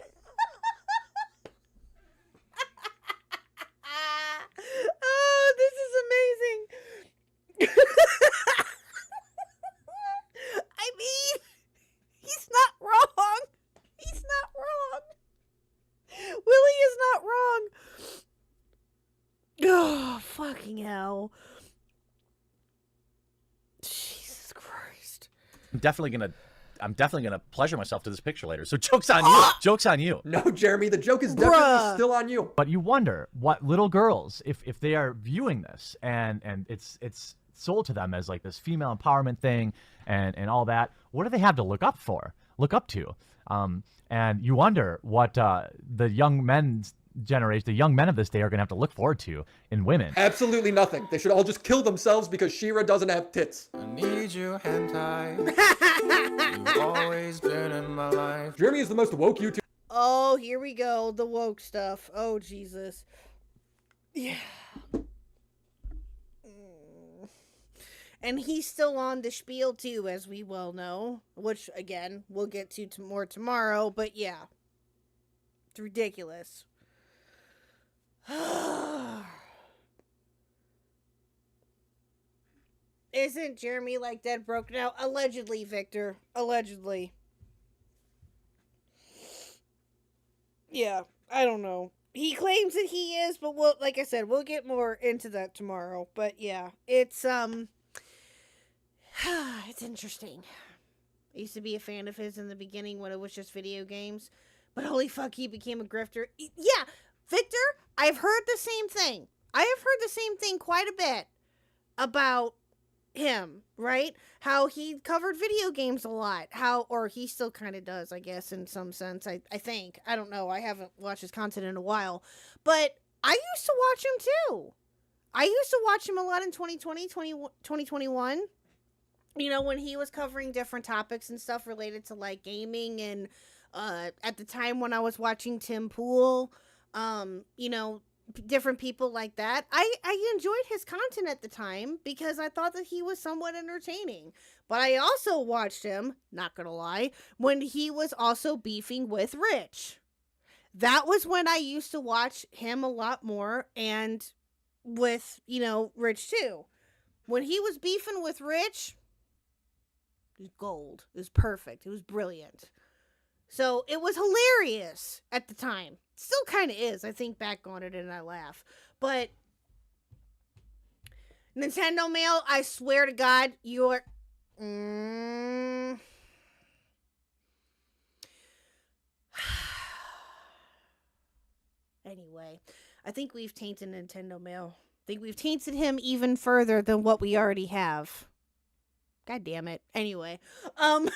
Oh, this is amazing. I mean, he's not wrong. Willie is not wrong. Oh, fucking hell. Jesus Christ. I'm definitely gonna pleasure myself to this picture later. So joke's on you. Joke's on you. No, Jeremy, the joke is definitely Bruh. still on you. But you wonder what little girls, if they are viewing this and it's sold to them as like this female empowerment thing and all that, what do they have to look up to? And you wonder what the young men's generation, the young men of this day are going to have to look forward to in women. Absolutely nothing. They should all just kill themselves because She-Ra doesn't have tits. I need you, hentai. You've always been in my life. Jeremy is the most woke YouTuber. Oh, here we go. The woke stuff. Oh, Jesus. Yeah. And he's still on the spiel, too, as we well know. Which, again, we'll get to more tomorrow. But, yeah. It's ridiculous. Isn't Jeremy, like, dead broke now? Allegedly, Victor. Allegedly. Yeah, I don't know. He claims that he is, but like I said, we'll get more into that tomorrow. But yeah, it's It's interesting. I used to be a fan of his in the beginning when it was just video games, but holy fuck, he became a grifter. Yeah, Victor, I've heard the same thing. I have heard the same thing quite a bit about him, right? How he covered video games a lot. Or he still kind of does, I guess, in some sense. I think. I don't know. I haven't watched his content in a while. But I used to watch him too. I used to watch him a lot in 2021. You know, when he was covering different topics and stuff related to like gaming, and at the time when I was watching Tim Pool, you know, different people like that. I enjoyed his content at the time because I thought that he was somewhat entertaining. But I also watched him, not gonna lie, when he was also beefing with Rich. That was when I used to watch him a lot more, and with, you know, Rich too. When he was beefing with Rich, it was gold. It was perfect. It was brilliant. So it was hilarious at the time. Still kind of is. I think back on it and I laugh. But Nintendo Mail, I swear to God, you're... Anyway, I think we've tainted Nintendo Mail. I think we've tainted him even further than what we already have. God damn it. Anyway, but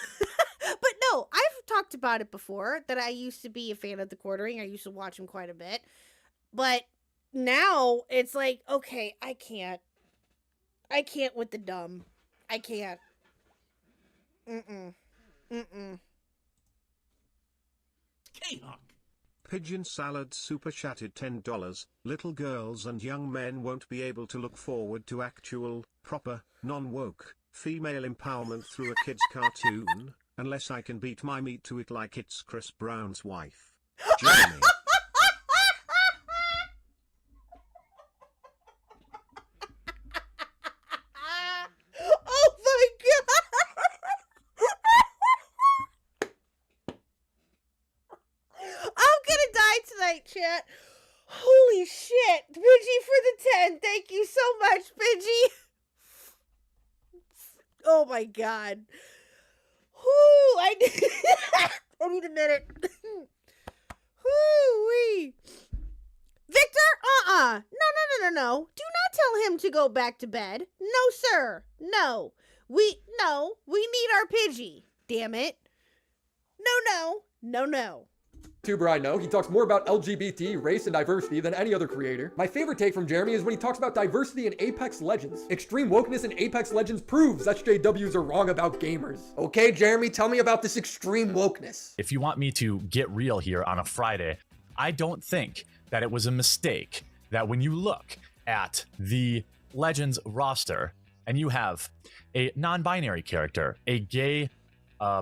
no, I've talked about it before that I used to be a fan of the Quartering. I used to watch him quite a bit. But now it's like, okay, I can't with the dumb. I can't. KHuck. Pigeon Salad super chatted $10. Little girls and young men won't be able to look forward to actual, proper, non-woke, female empowerment through a kid's cartoon, unless I can beat my meat to it like it's Chris Brown's wife. Jeremy. Oh my God! I'm gonna die tonight, chat. Holy shit. Pidgey for the 10. Thank you so much, Pidgey. Oh my God. Whoo, I need a minute. Whoo-wee. Victor, no. Do not tell him to go back to bed. No, sir. No. We need our Pidgey. Damn it. No. YouTuber I know, he talks more about LGBT, race, and diversity than any other creator. My favorite take from Jeremy is when he talks about diversity in Apex Legends. Extreme wokeness in Apex Legends proves SJWs are wrong about gamers. Okay, Jeremy, tell me about this extreme wokeness. If you want me to get real here on a Friday, I don't think that it was a mistake that when you look at the Legends roster and you have a non-binary character, a gay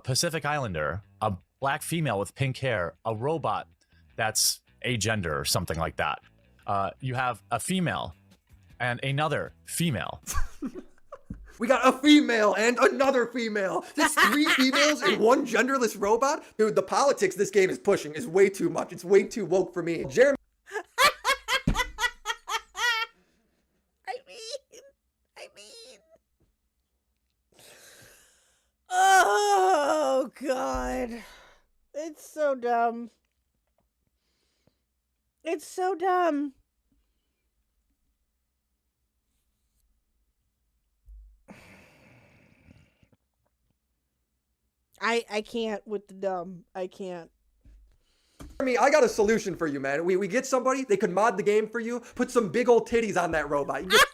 Pacific Islander, a black female with pink hair, a robot that's agender or something like that. You have a female and another female. We got a female and another female. There's 3 females and 1 genderless robot? Dude, the politics this game is pushing is way too much. It's way too woke for me. Jeremy... I mean... Oh, God. It's so dumb. It's so dumb. I can't with the dumb. I can't. Jeremy, I got a solution for you, man. We get somebody, they could mod the game for you, put some big old titties on that robot. You just...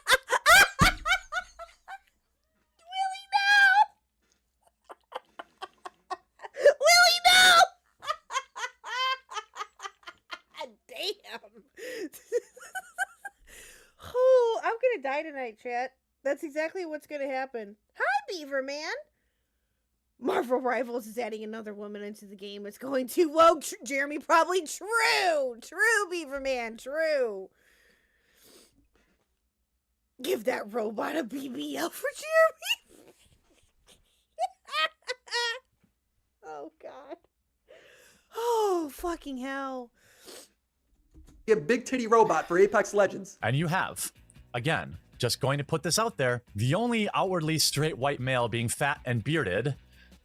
Oh, I'm gonna die tonight, chat. That's exactly what's gonna happen. Hi, Beaver Man. Marvel Rivals is adding another woman into the game. It's going too woke, Jeremy. Probably true. True, Beaver Man. True. Give that robot a BBL for Jeremy. Oh, God. Oh, fucking hell. A big titty robot for Apex Legends. And you have, again, just going to put this out there. The only outwardly straight white male being fat and bearded.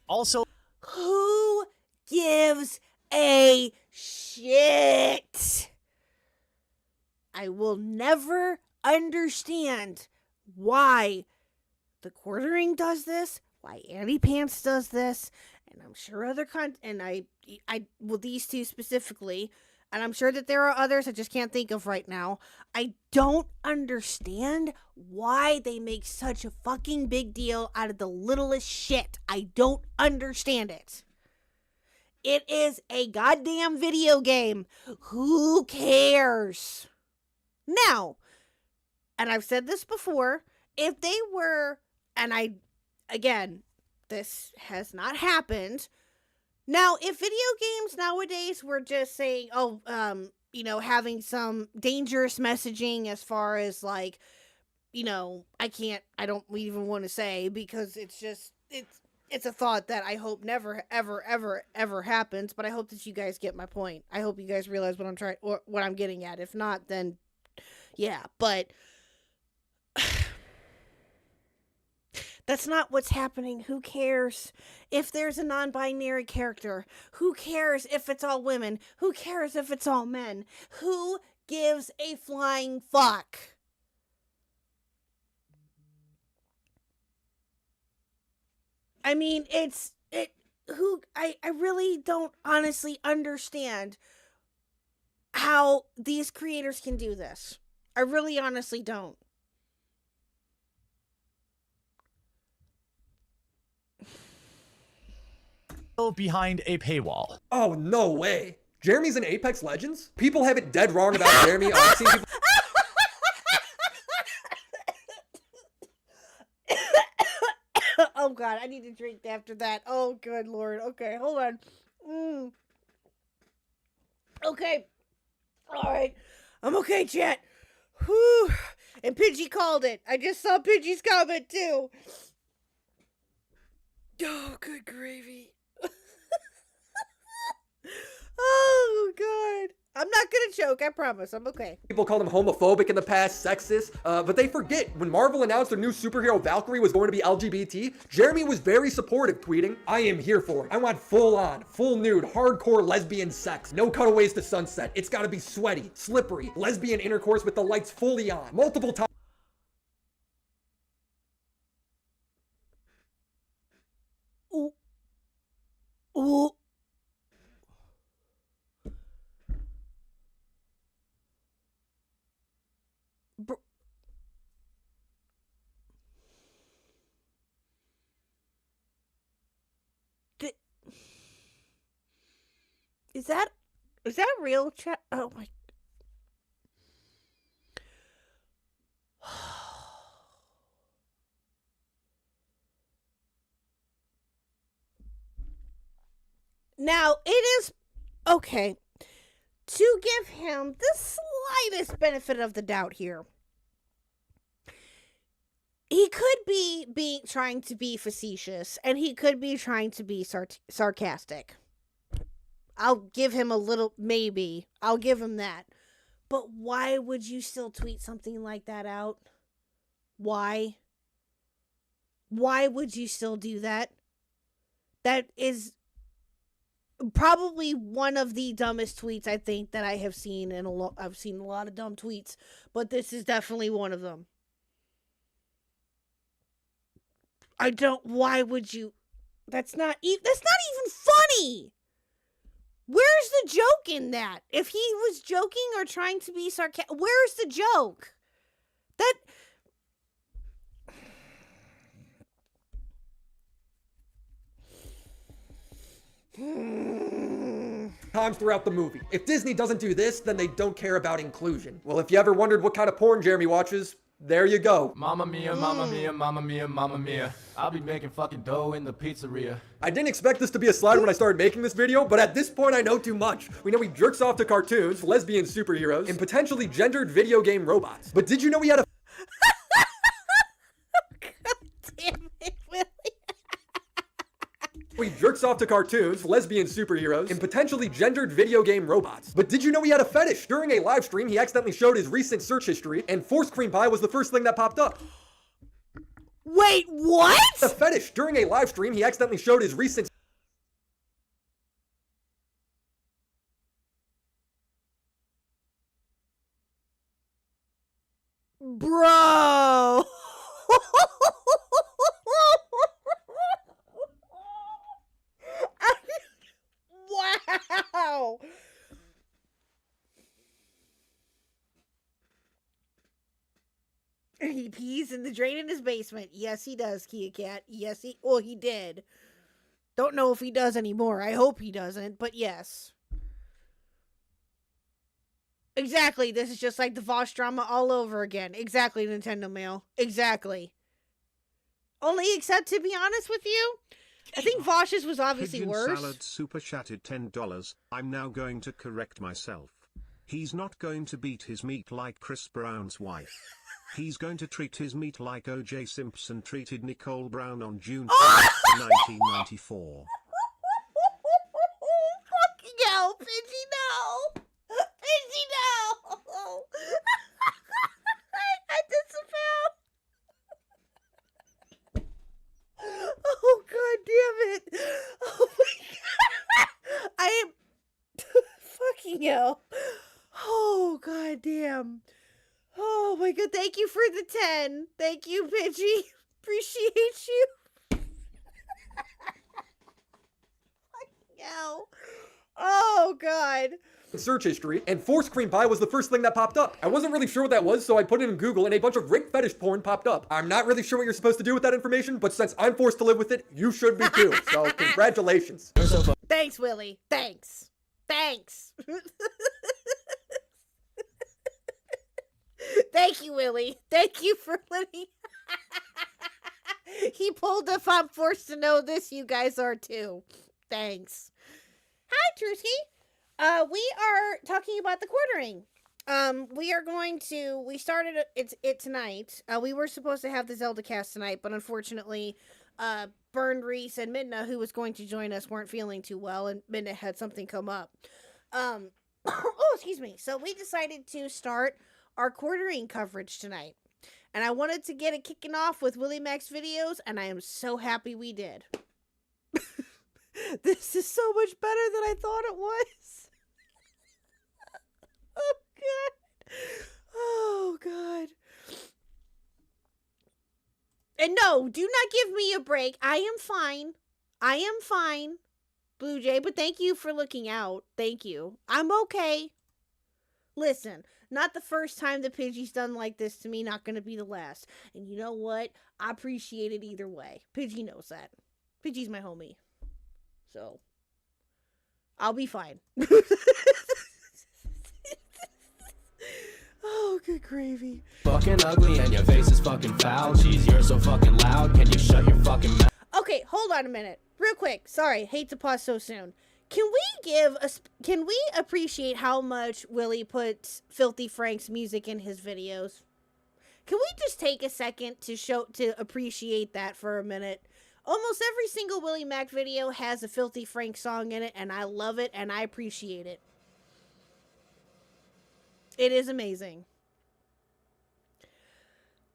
Also, Who gives a shit? I will never understand why the Quartering does this, why Annie Pants does this, and I'm sure other and I well, these two specifically, and I'm sure that there are others I just can't think of right now. I don't understand why they make such a fucking big deal out of the littlest shit. I don't understand it. It is a goddamn video game. Who cares? Now, and I've said this before, if they were, and again, this has not happened. Now, if video games nowadays were just saying, having some dangerous messaging as far as like, I don't even want to say because it's a thought that I hope never, ever, ever, ever happens, but I hope that you guys get my point. I hope you guys realize what I'm getting at. If not, then yeah, but that's not what's happening. Who cares if there's a non-binary character? Who cares if it's all women? Who cares if it's all men? Who gives a flying fuck? I mean, I really don't honestly understand how these creators can do this. I really honestly don't. behind a paywall. Oh, no way. Jeremy's in Apex Legends? People have it dead wrong about Jeremy. I've seen people... Oh god, I need to drink after that. Oh good lord. Okay, hold on. Okay. Alright. I'm okay, chat. Whew. And Pidgey called it. I just saw Pidgey's comment too. Oh, good gravy. Oh god. I'm not gonna choke, I promise. I'm okay. People called him homophobic in the past, sexist, but they forget when Marvel announced their new superhero Valkyrie was going to be LGBT, Jeremy was very supportive, tweeting, "I am here for it. I want full on, full nude, hardcore lesbian sex. No cutaways to sunset. It's gotta be sweaty, slippery, lesbian intercourse with the lights fully on, multiple times." Ooh. Ooh. Is that real, chat? Oh my. Now, it is okay to give him the slightest benefit of the doubt here. He could be trying to be facetious, and he could be trying to be sarcastic. I'll give him a little, maybe. I'll give him that. But why would you still tweet something like that out? Why? Why would you still do that? That is probably one of the dumbest tweets I think that I have seen I've seen a lot of dumb tweets, but this is definitely one of them. Why would you? That's not even funny. Where's the joke in that? If he was joking or trying to be sarcastic, where's the joke? Times throughout the movie. If Disney doesn't do this, then they don't care about inclusion. Well, if you ever wondered what kind of porn Jeremy watches, there you go. Mamma mia, mamma mia, mamma mia, mamma mia. I'll be making fucking dough in the pizzeria. I didn't expect this to be a slide when I started making this video, but at this point I know too much. We know he jerks off to cartoons, lesbian superheroes, and potentially gendered video game robots. But did you know he had a... God damn it, Willie. He jerks off to cartoons, lesbian superheroes, and potentially gendered video game robots. But did you know he had a fetish? During a live stream, he accidentally showed his recent search history, and forced cream pie was the first thing that popped up. Wait, what? The fetish. During a live stream, he accidentally showed his recent... Bro. Wow. He pees in the drain in his basement. Yes, he does, Kia Cat. Yes, he did. Don't know if he does anymore. I hope he doesn't, but yes. Exactly. This is just like the Vosh drama all over again. Exactly, Nintendo Mail. Exactly. Only except, to be honest with you, I think Vosh's was obviously Pigeon worse. Salad super chatted $10. I'm now going to correct myself. He's not going to beat his meat like Chris Brown's wife. He's going to treat his meat like O.J. Simpson treated Nicole Brown on June 1994. Fucking hell, Pidgey, no! Pidgey, no! I disavow. Oh, god damn it. Oh my god. I am... Fucking hell. Oh, god damn. Oh my god, thank you for the 10. Thank you, Pidgey. Appreciate you. Fucking hell. Oh god. search history, and forced cream pie was the first thing that popped up. I wasn't really sure what that was, so I put it in Google, and a bunch of rape fetish porn popped up. I'm not really sure what you're supposed to do with that information, but since I'm forced to live with it, you should be too. So congratulations. Thanks, Willie. Thanks. Thanks. Thank you, Willie. Thank you for letting... He pulled if I'm forced to know this, you guys are too. Thanks. Hi, Drewski. We are talking about the quartering. We started it tonight. We were supposed to have the Zelda cast tonight, but unfortunately, Bern, Reese, and Midna, who was going to join us, weren't feeling too well, and Midna had something come up. Oh, excuse me. So we decided to start our quartering coverage tonight. And I wanted to get it kicking off with Willie Mac's videos, and I am so happy we did. This is so much better than I thought it was. Oh, God. Oh, God. And no, do not give me a break. I am fine. I am fine, Blue Jay, but thank you for looking out. Thank you. I'm okay. Listen, not the first time the Pidgey's done like this to me, not gonna be the last. And you know what? I appreciate it either way. Pidgey knows that. Pidgey's my homie. So, I'll be fine. Oh, good gravy. Fucking ugly and your face is fucking foul. Jeez, you're so fucking loud. Can you shut your fucking mouth? Okay, hold on a minute. Real quick. Sorry, hate to pause so soon. Can we appreciate how much Willie puts Filthy Frank's music in his videos? Can we just take a second to appreciate that for a minute? Almost every single Willie Mac video has a Filthy Frank song in it, and I love it and I appreciate it. It is amazing.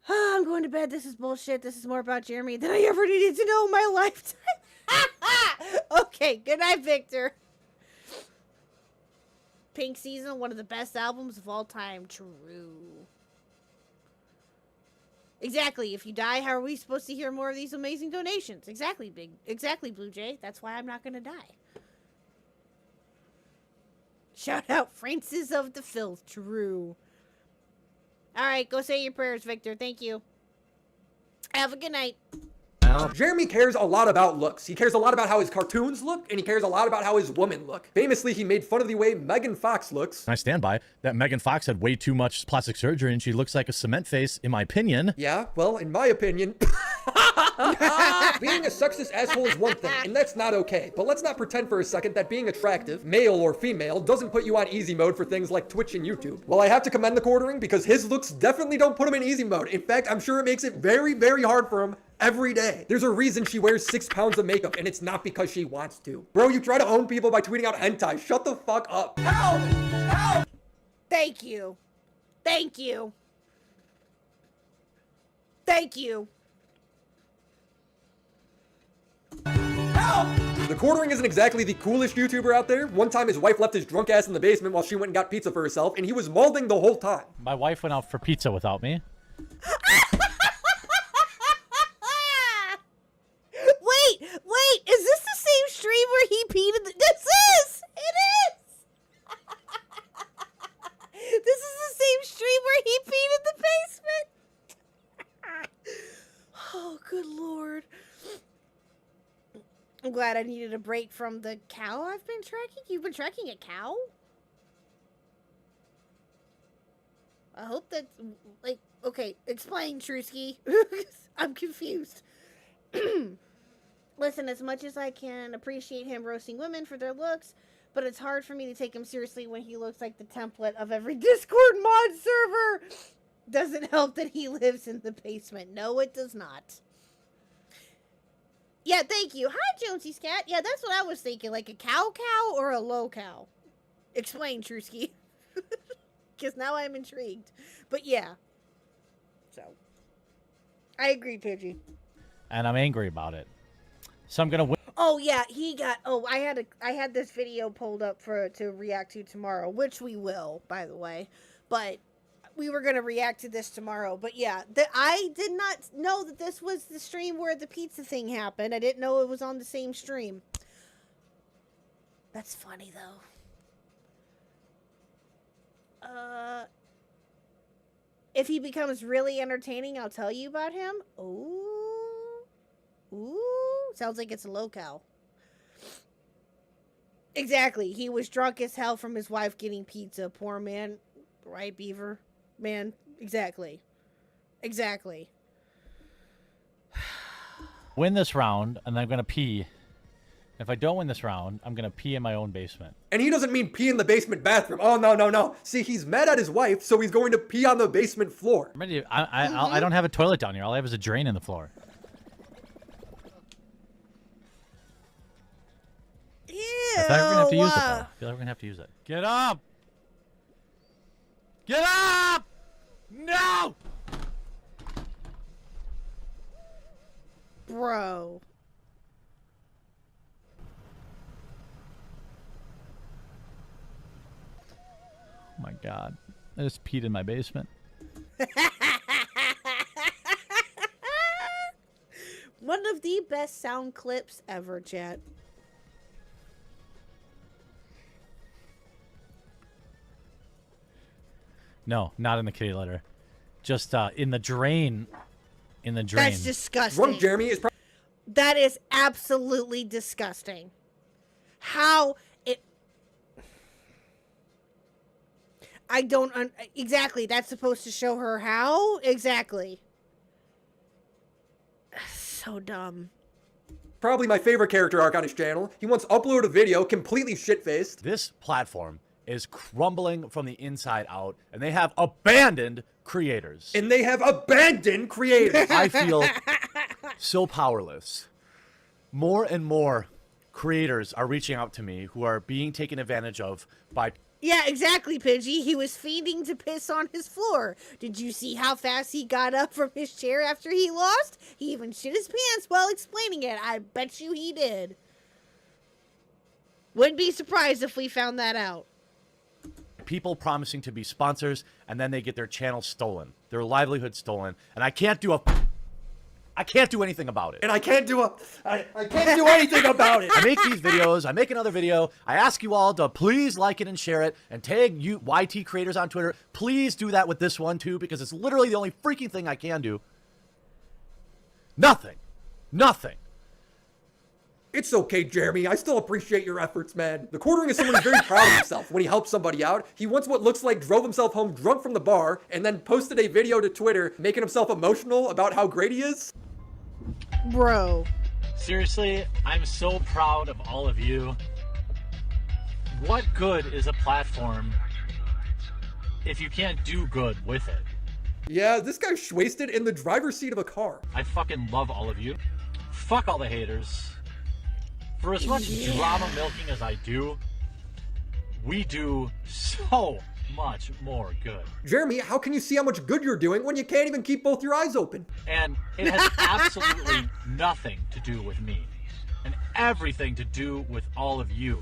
I'm going to bed. This is bullshit. This is more about Jeremy than I ever needed to know in my lifetime. Okay, good night, Victor. Pink Season, one of the best albums of all time. True. Exactly. If you die, how are we supposed to hear more of these amazing donations? Exactly, Blue Jay. That's why I'm not going to die. Shout out Francis of the Filth. True. All right, go say your prayers, Victor. Thank you. Have a good night. Jeremy cares a lot about looks. He cares a lot about how his cartoons look, and he cares a lot about how his women look. Famously, he made fun of the way Megan Fox looks. I stand by that. Megan Fox had way too much plastic surgery, and she looks like a cement face, in my opinion. Yeah, well, in my opinion, being a sexist asshole is one thing, and that's not okay. But let's not pretend for a second that being attractive, male or female, doesn't put you on easy mode for things like Twitch and YouTube. Well, I have to commend the quartering because his looks definitely don't put him in easy mode. In fact, I'm sure it makes it very, very hard for him every day. There's a reason she wears 6 pounds of makeup, and it's not because she wants to. Bro, you try to own people by tweeting out hentai. Shut the fuck up. Help! Help! Thank you. Thank you. Thank you. The Quartering isn't exactly the coolest YouTuber out there. One time his wife left his drunk ass in the basement while she went and got pizza for herself, and he was molding the whole time. My wife went out for pizza without me. Wait, is this the same stream where he peed in the... This is! It is! This is the same stream where he peed in the basement. Oh, good lord. I'm glad I needed a break from the cow I've been tracking. You've been tracking a cow? I hope that's, like, okay, explain, Trusky. I'm confused. Listen, as much as I can appreciate him roasting women for their looks, but it's hard for me to take him seriously when he looks like the template of every Discord mod server. Doesn't help that he lives in the basement. No, it does not. Yeah, thank you. Hi, Jonesy's cat. Yeah, that's what I was thinking. Like a cow or a low cow? Explain, Trusky. Because now I'm intrigued. But yeah. So. I agree, Pidgey. And I'm angry about it. So I'm gonna win. Oh yeah, he got. Oh, I had this video pulled up to react to tomorrow, which we will, by the way. But we were gonna react to this tomorrow. But yeah, I did not know that this was the stream where the pizza thing happened. I didn't know it was on the same stream. That's funny though. If he becomes really entertaining, I'll tell you about him. Ooh, sounds like it's a locale. Exactly. He was drunk as hell from his wife getting pizza. Poor man. Right, Beaver? Man, exactly. Exactly. Win this round, and then I'm gonna pee. If I don't win this round, I'm gonna pee in my own basement. And he doesn't mean pee in the basement bathroom. Oh, no. See, he's mad at his wife, so he's going to pee on the basement floor. I don't have a toilet down here. All I have is a drain in the floor. Ew. I thought we were gonna have to use it, though. I feel like we're gonna have to use it. Get up! Get up! No! Bro. Oh my god. I just peed in my basement. One of the best sound clips ever, chat. No, not in the kitty litter. Just in the drain. In the drain. That's disgusting. Drunk Jeremy is probably... That is absolutely disgusting. How it... I don't... Exactly. That's supposed to show her how? Exactly. So dumb. Probably my favorite character arc on his channel. He once uploaded a video completely shit-faced. This platform is crumbling from the inside out, and they have abandoned creators. And they have abandoned creators. I feel so powerless. More and more creators are reaching out to me who are being taken advantage of by... Yeah, exactly, Pidgey. He was fiending to piss on his floor. Did you see how fast he got up from his chair after he lost? He even shit his pants while explaining it. I bet you he did. Wouldn't be surprised if we found that out. People promising to be sponsors, and then they get their channel stolen, their livelihood stolen, and I can't do anything about it. And I can't do anything about it. I make these videos, I make another video, I ask you all to please like it and share it, and tag you YT creators on Twitter. Please do that with this one too, because it's literally the only freaking thing I can do. Nothing. It's okay, Jeremy. I still appreciate your efforts, man. The Quartering is someone who's very proud of himself when he helps somebody out. He once what looks like drove himself home drunk from the bar and then posted a video to Twitter making himself emotional about how great he is. Bro. Seriously, I'm so proud of all of you. What good is a platform if you can't do good with it? Yeah, this guy's wasted in the driver's seat of a car. I fucking love all of you. Fuck all the haters. For as much drama milking as I do, we do so much more good. Jeremy, how can you see how much good you're doing when you can't even keep both your eyes open? And it has absolutely nothing to do with me. And everything to do with all of you.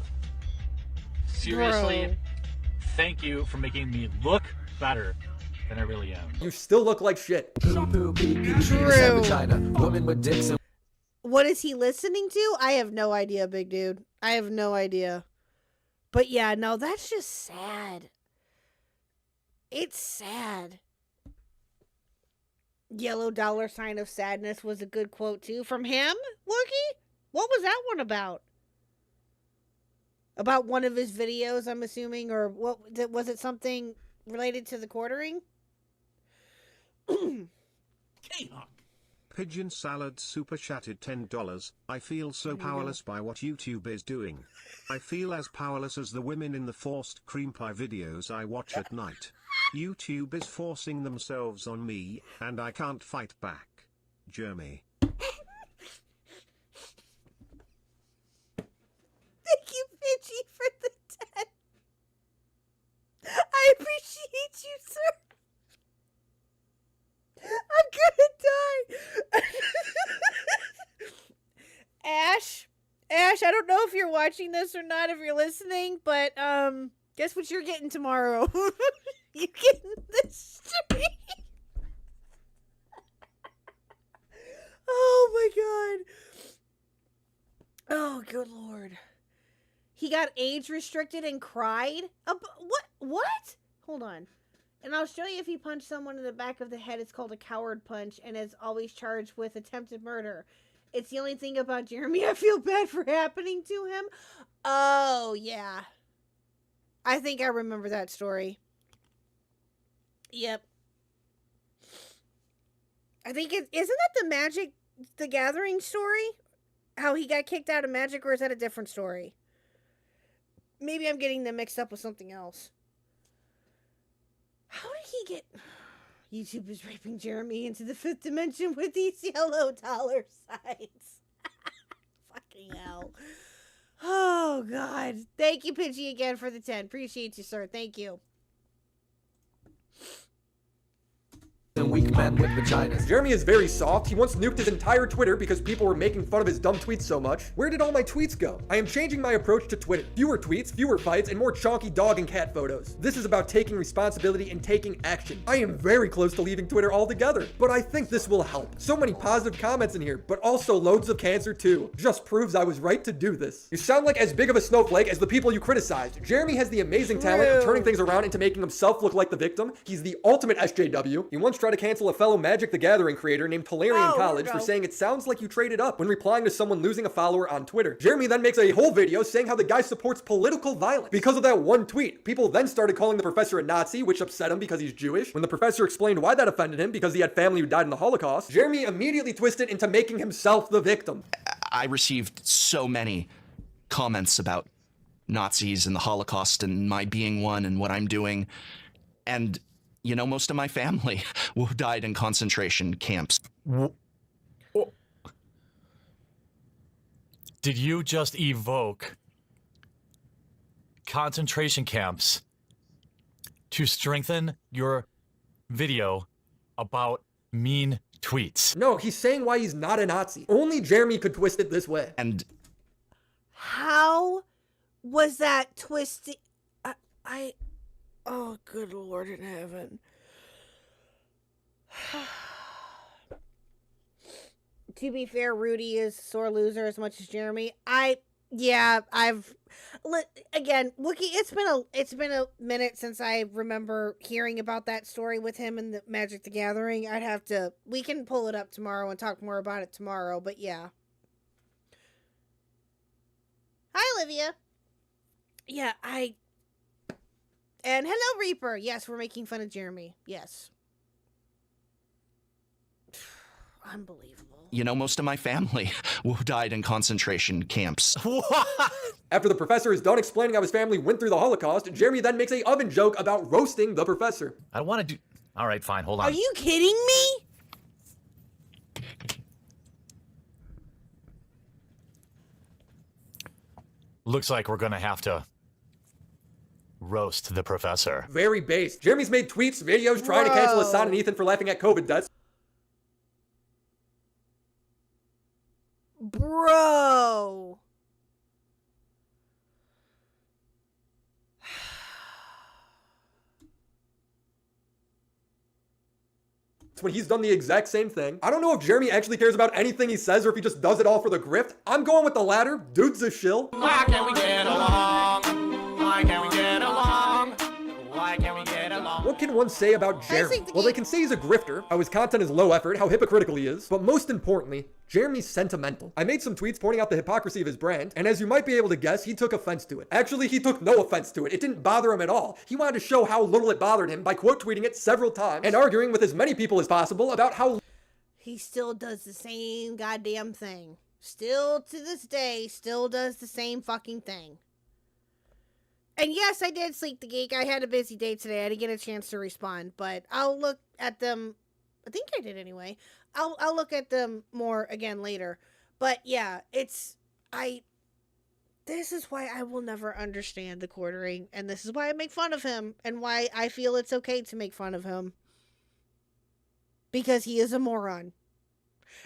Seriously, thank you for making me look better than I really am. You still look like shit. True. What is he listening to? I have no idea, big dude. I have no idea. But yeah, no, that's just sad. It's sad. Yellow dollar sign of sadness was a good quote too from him. Wookie? What was that one about? About one of his videos, I'm assuming, or what was it? Something related to the quartering? KHuck. Pigeon Salad super chatted $10. I feel so powerless by what YouTube is doing. I feel as powerless as the women in the forced cream pie videos I watch at night. YouTube is forcing themselves on me, and I can't fight back. Jeremy. Thank you, Pidgey, for the 10. I appreciate you, sir. I'm gonna die. Ash, I don't know if you're watching this or not, if you're listening, but guess what you're getting tomorrow? You're getting this stream. Oh my god. Oh, good lord. He got age restricted and cried? What? Hold on. And I'll show you if he punched someone in the back of the head, it's called a coward punch and is always charged with attempted murder. It's the only thing about Jeremy I feel bad for happening to him. Oh, yeah. I think I remember that story. Yep. I think isn't that the Magic the Gathering story? How he got kicked out of Magic, or is that a different story? Maybe I'm getting them mixed up with something else. How did he get... YouTube is raping Jeremy into the 5th dimension with these yellow dollar signs. Fucking hell. Oh, God. Thank you, Pidgey, again for the 10. Appreciate you, sir. Thank you. Weak men with vaginas. Jeremy is very soft. He once nuked his entire Twitter because people were making fun of his dumb tweets so much. Where did all my tweets go? I am changing my approach to Twitter. Fewer tweets, fewer fights, and more chonky dog and cat photos. This is about taking responsibility and taking action. I am very close to leaving Twitter altogether, but I think this will help. So many positive comments in here, but also loads of cancer too. Just proves I was right to do this. You sound like as big of a snowflake as the people you criticized. Jeremy has the amazing talent of turning things around into making himself look like the victim. He's the ultimate SJW. He once tried to cancel a fellow Magic the Gathering creator named Talarian College for saying it sounds like you traded up when replying to someone losing a follower on Twitter. Jeremy then makes a whole video saying how the guy supports political violence. Because of that one tweet, people then started calling the professor a Nazi, which upset him because he's Jewish. When the professor explained why that offended him because he had family who died in the Holocaust, Jeremy immediately twisted into making himself the victim. I received so many comments about Nazis and the Holocaust and my being one and what I'm doing. And you know, most of my family who died in concentration camps. Did you just evoke concentration camps to strengthen your video about mean tweets? No, he's saying why he's not a Nazi. Only Jeremy could twist it this way. And how was that twisted? Oh, good Lord in heaven. To be fair, Rudy is a sore loser as much as Jeremy. Again, Wookie, it's been a minute since I remember hearing about that story with him and the Magic the Gathering. We can pull it up tomorrow and talk more about it tomorrow, but yeah. Hi, Olivia. Yeah, and hello, Reaper. Yes, we're making fun of Jeremy. Yes. Unbelievable. You know, most of my family who died in concentration camps. After the professor is done explaining how his family went through the Holocaust, Jeremy then makes a oven joke about roasting the professor. I don't want to do... All right, fine. Hold on. Are you kidding me? Looks like we're gonna have to roast the professor. Very based. Jeremy's made tweets, videos trying to cancel Hassan and Ethan for laughing at COVID deaths. Bro. When he's done the exact same thing. I don't know if Jeremy actually cares about anything he says or if he just does it all for the grift. I'm going with the latter. Dude's a shill. Why can't we get along? Why can't we get along? Why can't we get along? What can one say about Jeremy? Well, they can say he's a grifter, how his content is low effort, how hypocritical he is, but most importantly, Jeremy's sentimental. I made some tweets pointing out the hypocrisy of his brand, and as you might be able to guess, he took offense to it. Actually, he took no offense to it. It didn't bother him at all. He wanted to show how little it bothered him by quote tweeting it several times and arguing with as many people as possible about how He still does the same goddamn thing. Still to this day, still does the same fucking thing. And yes, I did Sleek the Geek. I had a busy day today. I didn't get a chance to respond, but I'll look at them. I think I did anyway. I'll look at them more again later. But yeah, this is why I will never understand the quartering, and this is why I make fun of him, and why I feel it's okay to make fun of him. Because he is a moron.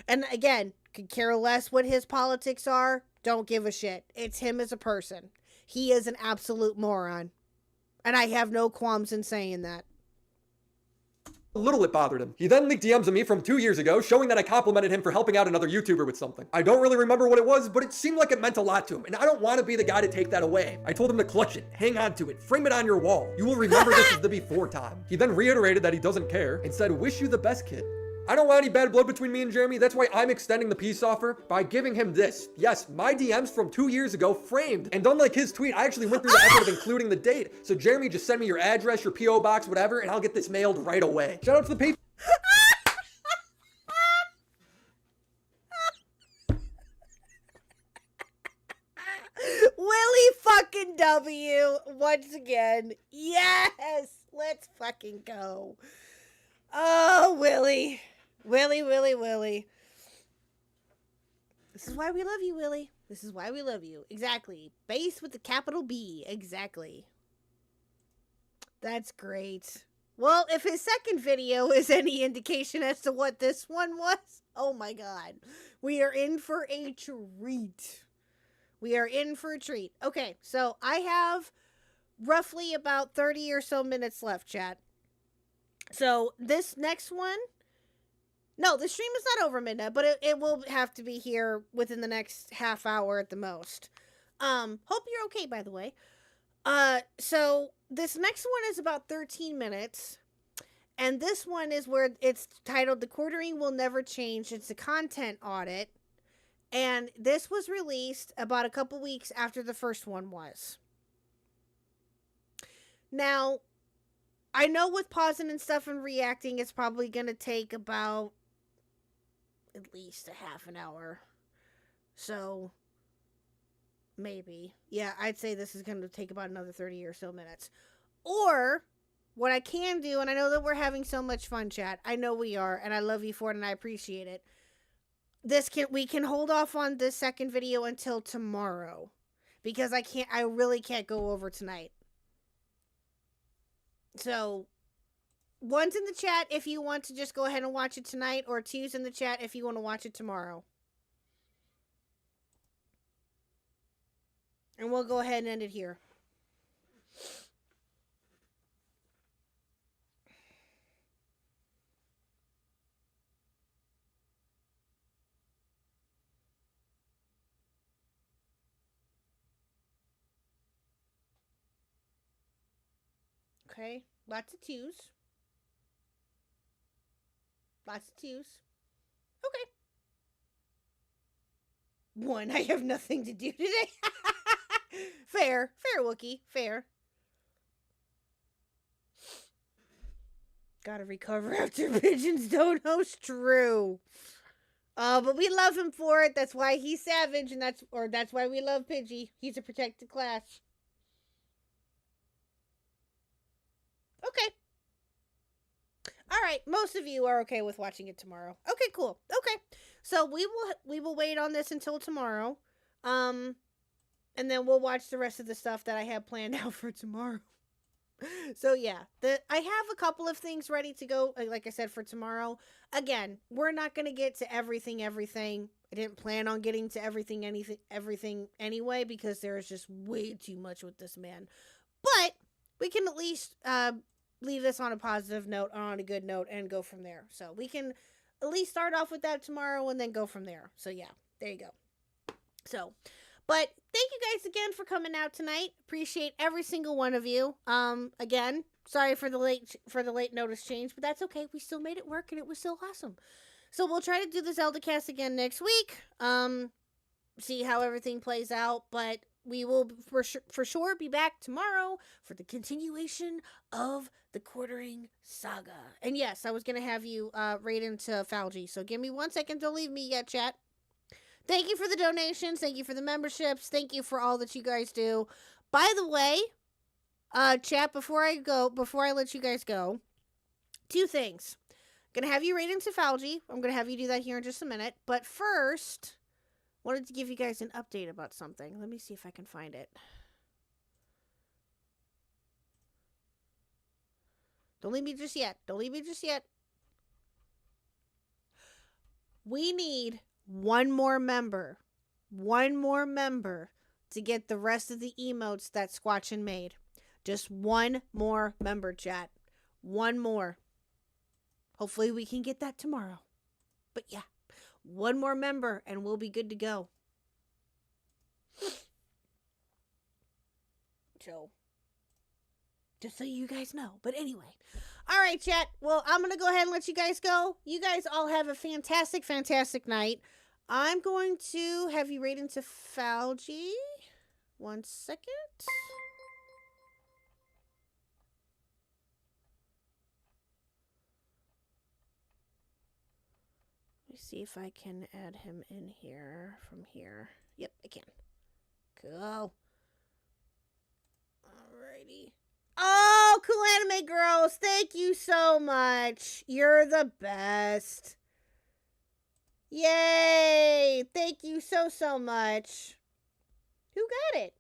And again, could care less what his politics are. Don't give a shit. It's him as a person. He is an absolute moron. And I have no qualms in saying that. little it bothered him. He then leaked DMs of me from 2 years ago showing that I complimented him for helping out another YouTuber with something. I don't really remember what it was, but it seemed like it meant a lot to him, and I don't want to be the guy to take that away. I told him to clutch it, hang on to it, frame it on your wall. You will remember this as the before time. He then reiterated that he doesn't care and said, wish you the best, kid. I don't want any bad blood between me and Jeremy. That's why I'm extending the peace offer by giving him this. Yes, my DMs from 2 years ago framed. And unlike his tweet, I actually went through the effort of including the date. So Jeremy, just send me your address, your P.O. box, whatever, and I'll get this mailed right away. Shout out to the Patreon. Willie fucking W once again. Yes, let's fucking go. Oh, Willie. Willie. This is why we love you, Willie. This is why we love you. Exactly. Base with the capital B. Exactly. That's great. Well, if his second video is any indication as to what this one was, oh my god. We are in for a treat. We are in for a treat. Okay, so I have roughly about 30 or so minutes left, chat. So this next one, no, the stream is not over midnight, but it will have to be here within the next half hour at the most. Hope you're okay, by the way. So this next one is about 13 minutes. And this one is where it's titled The Quartering Will Never Change. It's a content audit. And this was released about a couple weeks after the first one was. Now, I know with pausing and stuff and reacting, it's probably going to take about at least a half an hour. So, maybe. Yeah, I'd say this is going to take about another 30 or so minutes. Or, what I can do, and I know that we're having so much fun, chat. I know we are, and I love you for it, and I appreciate it. We can hold off on this second video until tomorrow. Because I really can't go over tonight. So, one's in the chat if you want to just go ahead and watch it tonight, or two's in the chat if you want to watch it tomorrow. And we'll go ahead and end it here. Okay, lots of twos. Lots of twos. Okay. One, I have nothing to do today. Fair, Wookie, fair. Gotta recover after pigeons don't host. True. But we love him for it. That's why he's savage, and that's why we love Pidgey. He's a protected class. Okay. right, most of you are okay with watching it tomorrow. Okay, cool. Okay, so we will wait on this until tomorrow, and then we'll watch the rest of the stuff that I have planned out for tomorrow. So yeah, I have a couple of things ready to go. Like I said, for tomorrow. Again, we're not gonna get to everything. I didn't plan on getting to everything anyway, because there is just way too much with this man. But we can at least leave this on a positive note, on a good note, and go from there. So we can at least start off with that tomorrow and then go from there. So yeah, there you go. So, but thank you guys again for coming out tonight. Appreciate every single one of you. Again, sorry for the late notice change, but that's okay. We still made it work, and it was still awesome. So we'll try to do the Zelda cast again next week. See how everything plays out, but we will for sure be back tomorrow for the continuation of the Quartering Saga. And yes, I was going to have you raid into Falgi, so give me 1 second. Don't leave me yet, chat. Thank you for the donations. Thank you for the memberships. Thank you for all that you guys do. By the way, chat, before I let you guys go, 2 things. I'm going to have you raid into Falgi. I'm going to have you do that here in just a minute. But first, wanted to give you guys an update about something. Let me see if I can find it. Don't leave me just yet. Don't leave me just yet. We need one more member. One more member to get the rest of the emotes that Squatchin made. Just one more member, chat. One more. Hopefully we can get that tomorrow. But yeah, one more member and we'll be good to go. So, just so you guys know. But anyway. All right, chat. Well, I'm going to go ahead and let you guys go. You guys all have a fantastic, fantastic night. I'm going to have you raid into Falgi. 1 second. Let me see if I can add him in here from here. Yep, I can. Cool. Alrighty. Oh, Cool Anime Girls, thank you so much. You're the best. Yay! Thank you so, so much. Who got it?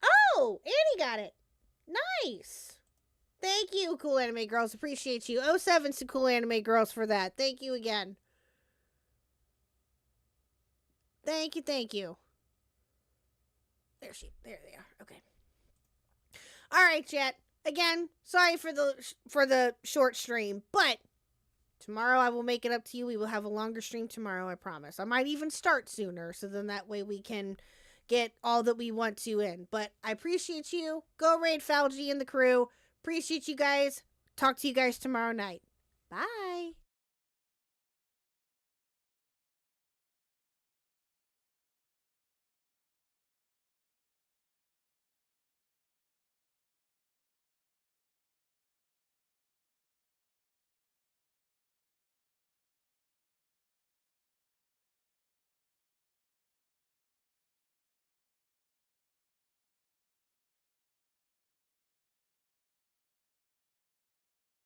Oh, Annie got it. Nice. Thank you, Cool Anime Girls. Appreciate you. 07 to Cool Anime Girls for that. Thank you again. Thank you, thank you. There they are. Okay. All right, chat. Again, sorry for the short stream, but tomorrow I will make it up to you. We will have a longer stream tomorrow, I promise. I might even start sooner, so then that way we can get all that we want to in. But I appreciate you. Go raid Falgi and the crew. Appreciate you guys. Talk to you guys tomorrow night. Bye.